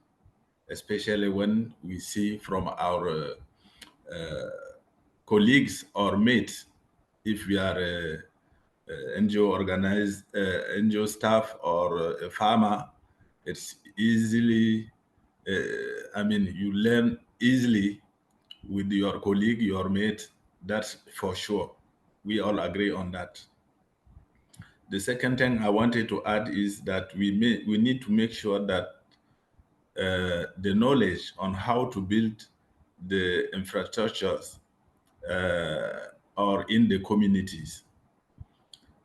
S13: especially when we see from our colleagues or mates, if we are NGO organized, NGO staff or a farmer, it's easily, you learn easily with your colleague, your mate, that's for sure. We all agree on that. The second thing I wanted to add is that we need to make sure that the knowledge on how to build the infrastructures are in the communities.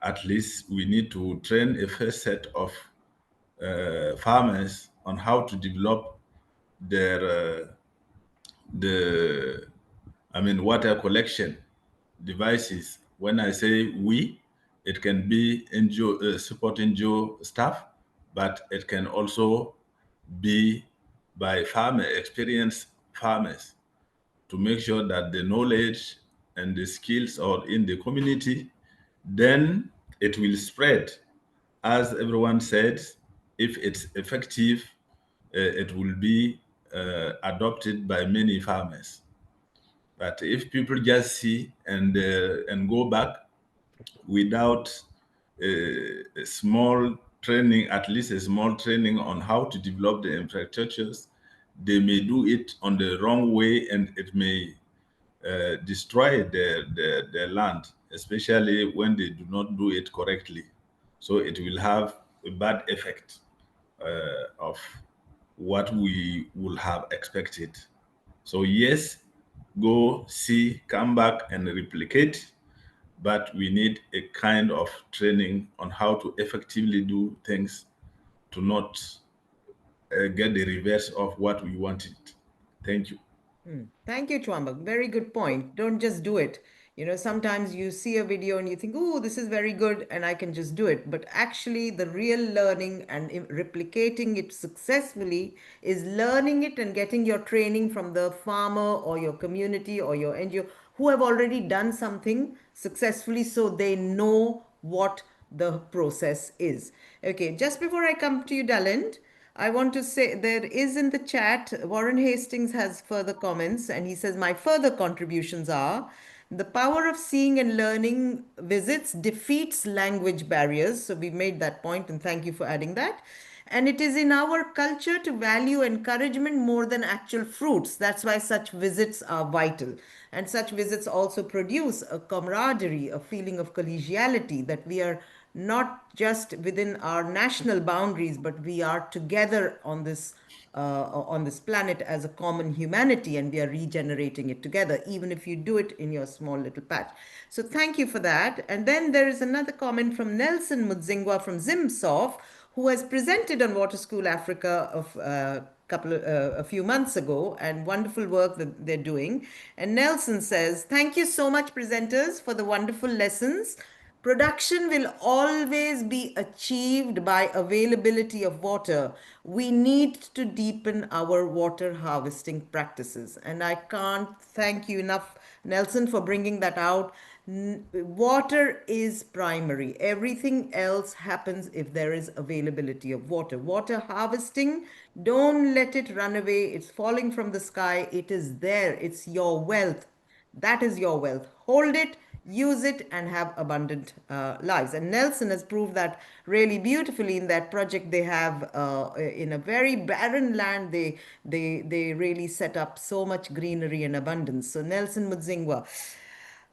S13: At least we need to train a first set of farmers on how to develop their water collection devices. When I say we, it can be NGO, support NGO staff, but it can also be by experienced farmers, to make sure that the knowledge and the skills are in the community. Then it will spread. As everyone said, if it's effective, it will be adopted by many farmers. But if people just see and go back without a small training, at least a small training on how to develop the infrastructures, they may do it on the wrong way, and it may destroy their land, especially when they do not do it correctly. So it will have a bad effect of what we would have expected. So yes, go see, come back and replicate, but we need a kind of training on how to effectively do things to not get the reverse of what we wanted. Thank you.
S1: Thank you, Chwamba. Very good point. Don't just do it. Sometimes you see a video and you think, oh, this is very good and I can just do it. But actually, the real learning and replicating it successfully is learning it and getting your training from the farmer or your community or your NGO who have already done something successfully, so they know what the process is. Okay, just before I come to you, Dalint, I want to say there is in the chat, Warren Hastings has further comments, and he says, my further contributions are the power of seeing and learning visits defeats language barriers. So we made that point, and thank you for adding that. And it is in our culture to value encouragement more than actual fruits. That's why such visits are vital. And such visits also produce a camaraderie, a feeling of collegiality, that we are not just within our national boundaries, but we are together on this planet as a common humanity, and we are regenerating it together, even if you do it in your small little patch. So thank you for that. And then there is another comment from Nelson Mudzingwa from Zimsoft, who has presented on Water School Africa a few months ago, and wonderful work that they're doing. And Nelson says, thank you so much, presenters, for the wonderful lessons Production will always be achieved by availability of water. We need to deepen our water harvesting practices. And I can't thank you enough, Nelson, for bringing that out. Water is primary. Everything else happens if there is availability of water. Water harvesting, don't let it run away. It's falling from the sky. It is there. It's your wealth. That is your wealth. Hold it, use it, and have abundant lives. And Nelson has proved that really beautifully in that project they have in a very barren land. They really set up so much greenery and abundance. So Nelson Mudzingwa.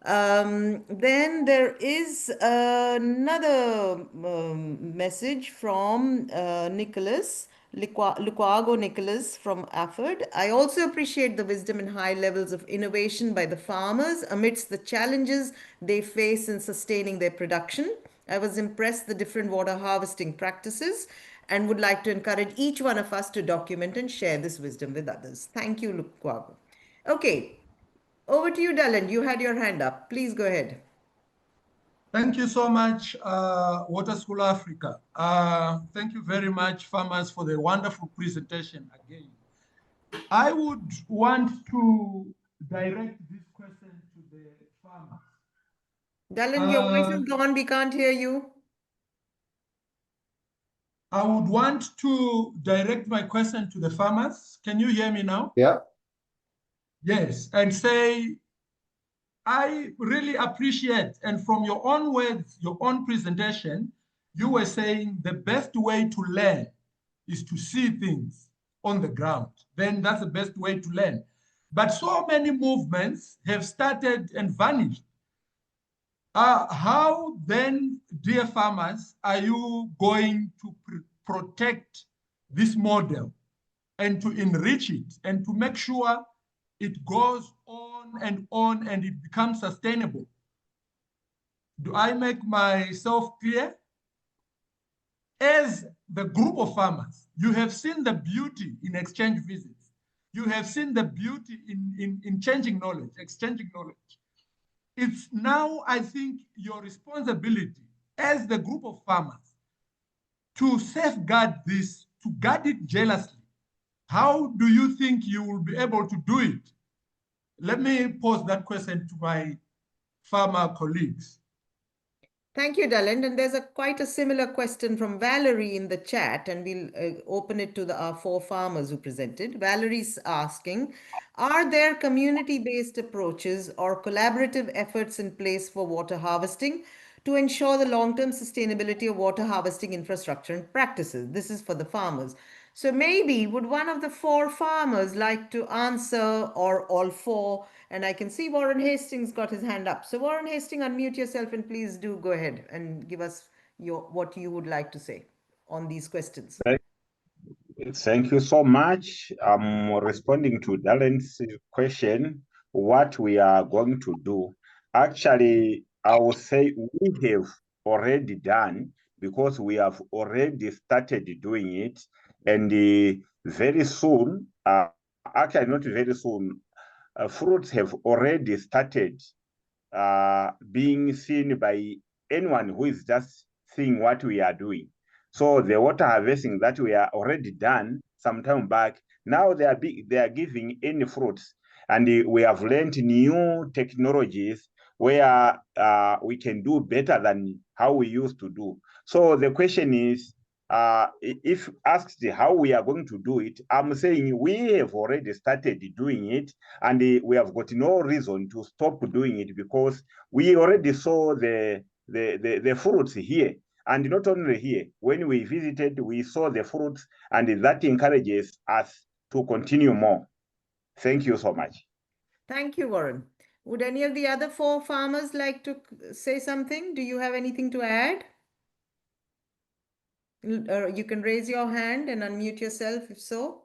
S1: Then there is another message from Nicholas. Lukwago Nicholas from Afford. I also appreciate the wisdom and high levels of innovation by the farmers amidst the challenges they face in sustaining their production. I was impressed the different water harvesting practices and would like to encourage each one of us to document and share this wisdom with others. Thank you, Lukwago. Okay, over to you, Dylan. You had your hand up. Please go ahead.
S8: Thank you so much, Water School Africa. Thank you very much, farmers, for the wonderful presentation again. I would want to direct this question to the farmers.
S1: Dylan, your voice is gone. We can't hear you.
S8: I would want to direct my question to the farmers. Can you hear me now?
S7: Yeah.
S8: Yes, and say, I really appreciate, and from your own words, your own presentation, you were saying the best way to learn is to see things on the ground. Then that's the best way to learn. But so many movements have started and vanished. How then, dear farmers, are you going to protect this model and to enrich it and to make sure it goes on and it becomes sustainable? Do I make myself clear? As the group of farmers, you have seen the beauty in exchange visits. You have seen the beauty in changing knowledge, exchanging knowledge. It's now, I think, your responsibility as the group of farmers to safeguard this, to guard it jealously. How do you think you will be able to do it? Let me pose that question to my farmer colleagues.
S1: Thank you, Dylan. And there's quite a similar question from Valerie in the chat, and we'll open it to our 4 farmers who presented. Valerie's asking, are there community-based approaches or collaborative efforts in place for water harvesting to ensure the long-term sustainability of water harvesting infrastructure and practices? This is for the farmers. So maybe would one of the 4 farmers like to answer, or all 4? And I can see Warren Hastings got his hand up. So Warren Hastings, unmute yourself and please do go ahead and give us what you would like to say on these questions.
S5: Thank you so much. I'm responding to Dylan's question, what we are going to do. Actually, I will say we have already done, because we have already started doing it. And very soon, actually not very soon, fruits have already started being seen by anyone who is just seeing what we are doing. So the water harvesting that we are already done some time back, now they are giving any fruits. And we have learned new technologies where we can do better than how we used to do. So the question is, if asked how we are going to do it, I'm saying we have already started doing it, and we have got no reason to stop doing it, because we already saw the fruits here. And not only here, when we visited, we saw the fruits, and that encourages us to continue more. Thank you so much.
S1: Thank you, Warren. Would any of the other 4 farmers like to say something? Do you have anything to add? You can raise your hand and unmute yourself if so.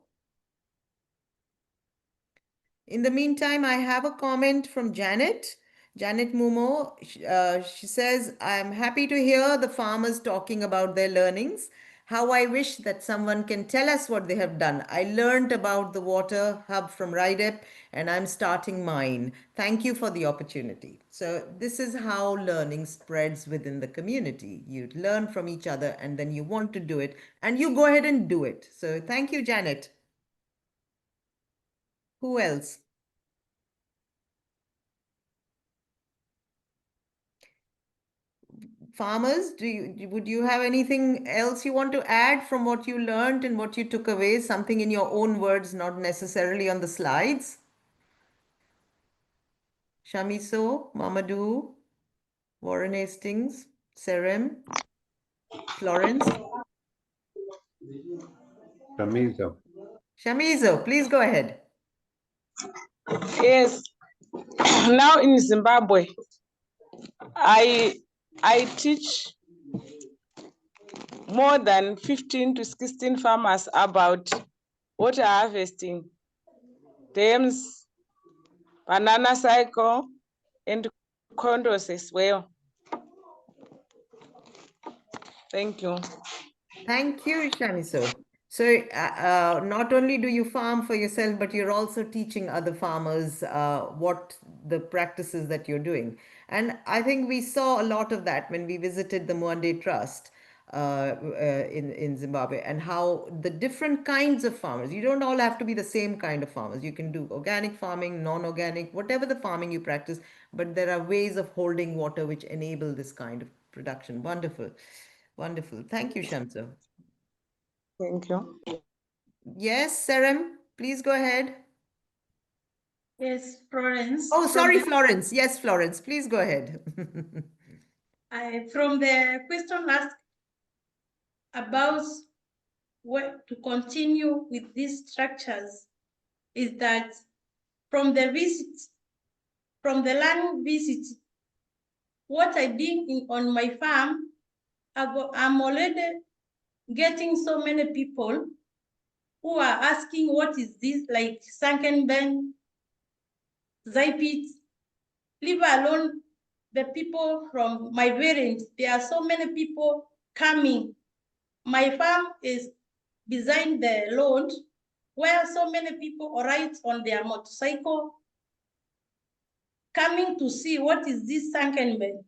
S1: In the meantime, I have a comment from Janet Mumo. She says, I'm happy to hear the farmers talking about their learnings. How I wish that someone can tell us what they have done. I learned about the water hub from RIDEP and I'm starting mine. Thank you for the opportunity. So this is how learning spreads within the community. You learn from each other and then you want to do it and you go ahead and do it. So thank you, Janet. Who else? Farmers, would you have anything else you want to add from what you learned and what you took away? Something in your own words, not necessarily on the slides? Shamiso, Mamaddou, Warren Hastings, Serem, Florence.
S7: Shamiso.
S1: Shamiso, please go ahead.
S4: Yes. Now in Zimbabwe, I teach more than 15 to 16 farmers about water harvesting, dams, banana cycle, and condos as well. Thank you.
S1: Thank you, Shamiso. So not only do you farm for yourself, but you're also teaching other farmers what the practices that you're doing. And I think we saw a lot of that when we visited the Muonde Trust in Zimbabwe, and how the different kinds of farmers, you don't all have to be the same kind of farmers. You can do organic farming, non-organic, whatever the farming you practice, but there are ways of holding water which enable this kind of production. Wonderful. Wonderful. Thank you, Shamsa.
S4: Thank you.
S1: Yes, Serem, please go ahead.
S3: Yes, Florence.
S1: Oh, sorry, Florence. Yes, Florence, please go ahead.
S3: From the question asked about what to continue with these structures, is that from the learning visit, what I did on my farm, I'm already getting so many people who are asking what is this, like sunken bend, Zipit, leave alone the people from my parents. There are so many people coming. My farm is behind the road where so many people ride on their motorcycle coming to see what is this sunken bed,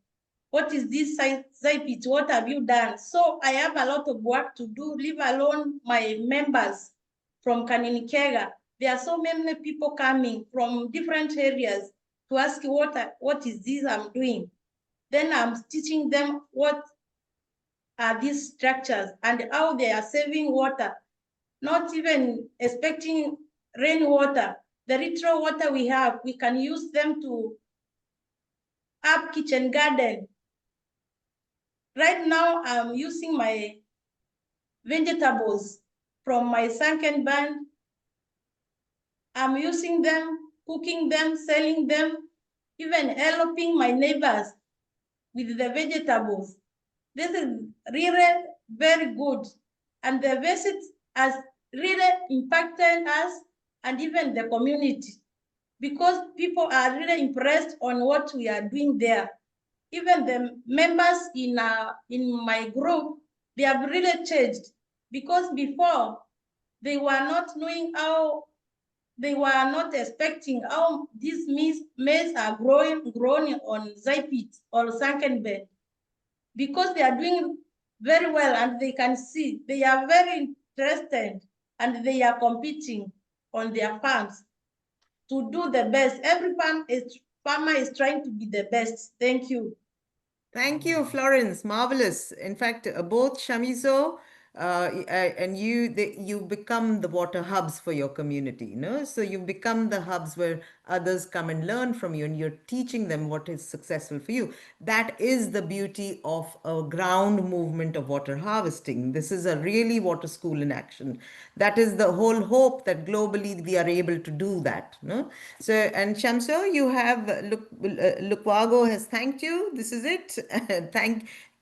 S3: what is this Zipit, what have you done? So I have a lot of work to do, leave alone my members from Kanini Keega. There are so many people coming from different areas to ask what is this I'm doing. Then I'm teaching them what are these structures and how they are saving water, not even expecting rainwater. The little water we have, we can use them to up kitchen garden. Right now, I'm using my vegetables from my sunken band. I'm using them, cooking them, selling them, even helping my neighbors with the vegetables. This is really very good. And the visit has really impacted us and even the community, because people are really impressed on what we are doing there. Even the members in my group, they have really changed, because before they were not knowing how, they were not expecting how these maize are growing on Zipit or sunken bed, because they are doing very well and they can see, they are very interested and they are competing on their farms to do the best. Every farmer is trying to be the best. Thank you.
S1: Thank you, Florence. Marvelous. In fact, both Shamiso and you become the water hubs for your community, no? So you become the hubs where others come and learn from you, and you're teaching them what is successful for you. That is the beauty of a ground movement of water harvesting. This is a really water school in action. That is the whole hope, that globally we are able to do that, no? So, and Shamso, you have, Lukwago has thanked you. This is it.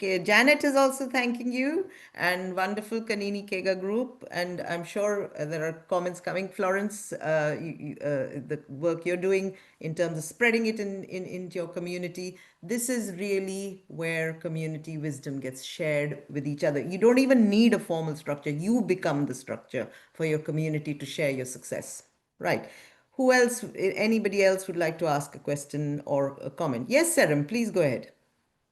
S1: Janet is also thanking you, and wonderful Kanini Keega group. And I'm sure there are comments coming. Florence, the work you're doing in terms of spreading it into your community. This is really where community wisdom gets shared with each other. You don't even need a formal structure. You become the structure for your community to share your success. Right. Who else, anybody else would like to ask a question or a comment? Yes, Serem, please go ahead.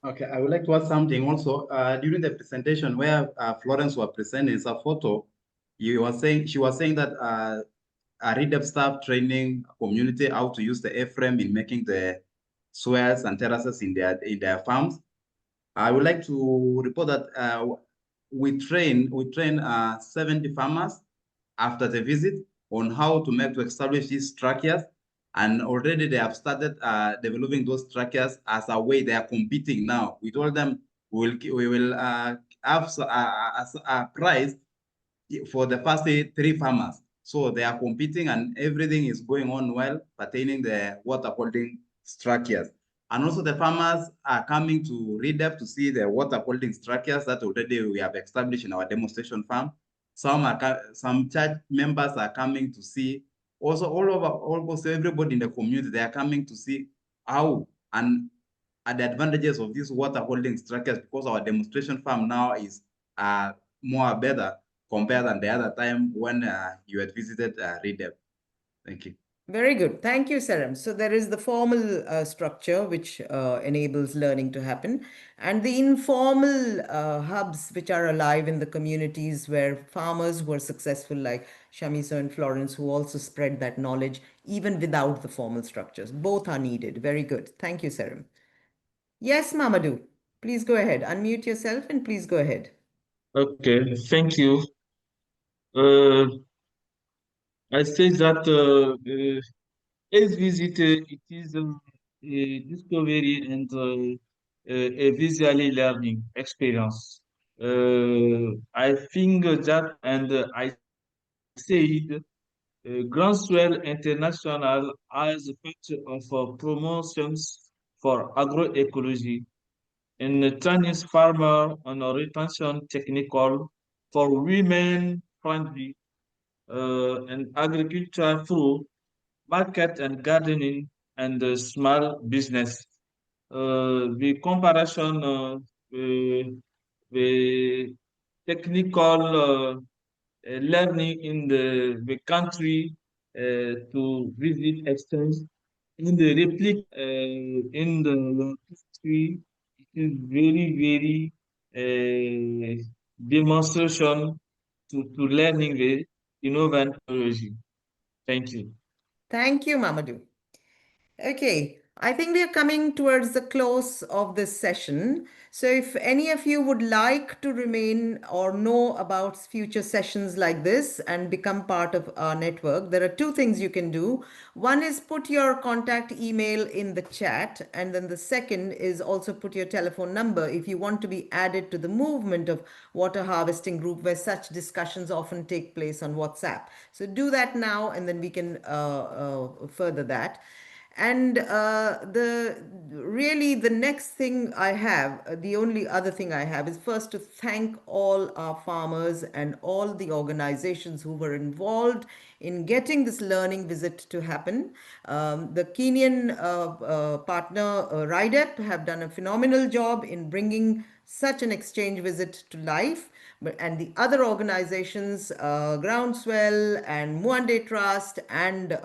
S2: Okay, I would like to add something also. During the presentation where Florence was presenting a photo, she was saying that RIDEP staff training community how to use the A-frame in making the swales and terraces in their farms. I would like to report that we train 70 farmers after the visit on how to establish these structures. And already they have started developing those structures as a way they are competing now. We told them we will have a prize for the first 3 farmers. So they are competing and everything is going on well pertaining the water holding structures. And also the farmers are coming to RIDEP to see the water holding structures that already we have established in our demonstration farm. Some church members are coming to see. Also, almost everybody in the community, they are coming to see how and the advantages of these water holding structures, because our demonstration farm now is more better compared than the other time when you had visited RIDEP. Thank you.
S1: Very good. Thank you, Serem. So there is the formal structure which enables learning to happen, and the informal hubs which are alive in the communities where farmers were successful, like Shamiso and Florence, who also spread that knowledge even without the formal structures. Both are needed. Very good. Thank you, Serem. Yes, Mamaddou, please go ahead. Unmute yourself and please go ahead.
S6: Okay, thank you. I say that as visit, it is a discovery and a visually learning experience. I think that, and I said, Groundswell International as a part of promotions for agroecology and the Chinese farmer on a retention technical for women friendly and agriculture through market and gardening and small business. The comparison, the technical learning in the country to visit exchange in the replica in the country, it is very demonstration to learning the innovative technology. Thank you.
S1: Thank you, Mamaddou. Okay, I think we are coming towards the close of this session. So if any of you would like to remain or know about future sessions like this and become part of our network, there are 2 things you can do. One is put your contact email in the chat, and then the second is also put your telephone number if you want to be added to the movement of water harvesting group, where such discussions often take place on WhatsApp. So do that now, and then we can further that. And the next thing I have, the only other thing I have, is first to thank all our farmers and all the organizations who were involved in getting this learning visit to happen. The Kenyan partner RIDEP have done a phenomenal job in bringing such an exchange visit to life. And the other organizations, Groundswell and Muonde Trust and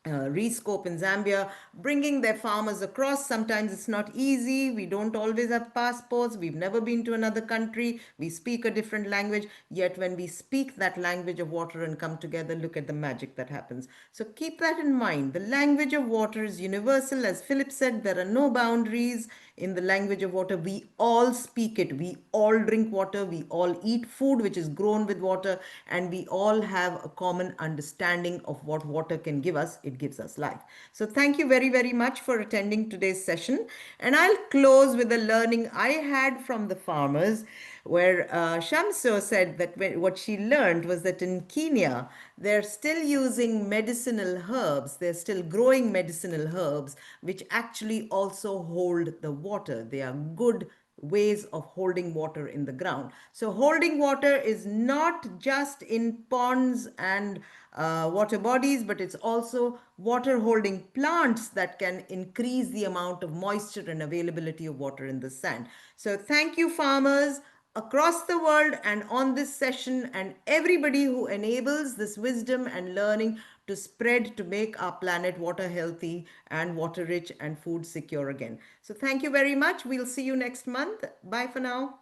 S1: ReScope in Zambia, bringing their farmers across. Sometimes it's not easy. We don't always have passports. We've never been to another country. We speak a different language. Yet when we speak that language of water and come together, look at the magic that happens. So keep that in mind. The language of water is universal. As Philip said, there are no boundaries in the language of water. We all speak it. We all drink water. We all eat food which is grown with water. And we all have a common understanding of what water can give us. It gives us life. So thank you very much for attending today's session. And I'll close with a learning I had from the farmers, where Shamiso said that what she learned was that in Kenya, they're still using medicinal herbs. They're still growing medicinal herbs, which actually also hold the water. They are good ways of holding water in the ground. So holding water is not just in ponds and water bodies, but it's also water holding plants that can increase the amount of moisture and availability of water in the sand. So thank you, farmers across the world and on this session, and everybody who enables this wisdom and learning to spread to make our planet water healthy and water rich and food secure again. So thank you very much. We'll see you next month. Bye for now.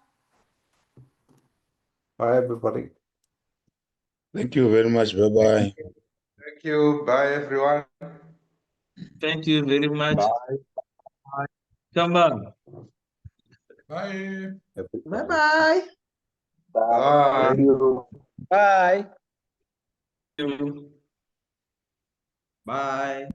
S7: Bye, everybody.
S13: Thank you very much. Bye-bye.
S12: Thank you. Bye, everyone.
S6: Thank you very much.
S13: Bye.
S6: Come on.
S8: Bye.
S4: Bye-bye.
S12: Bye.
S13: Thank you.
S4: Bye.
S6: Thank you.
S2: Bye.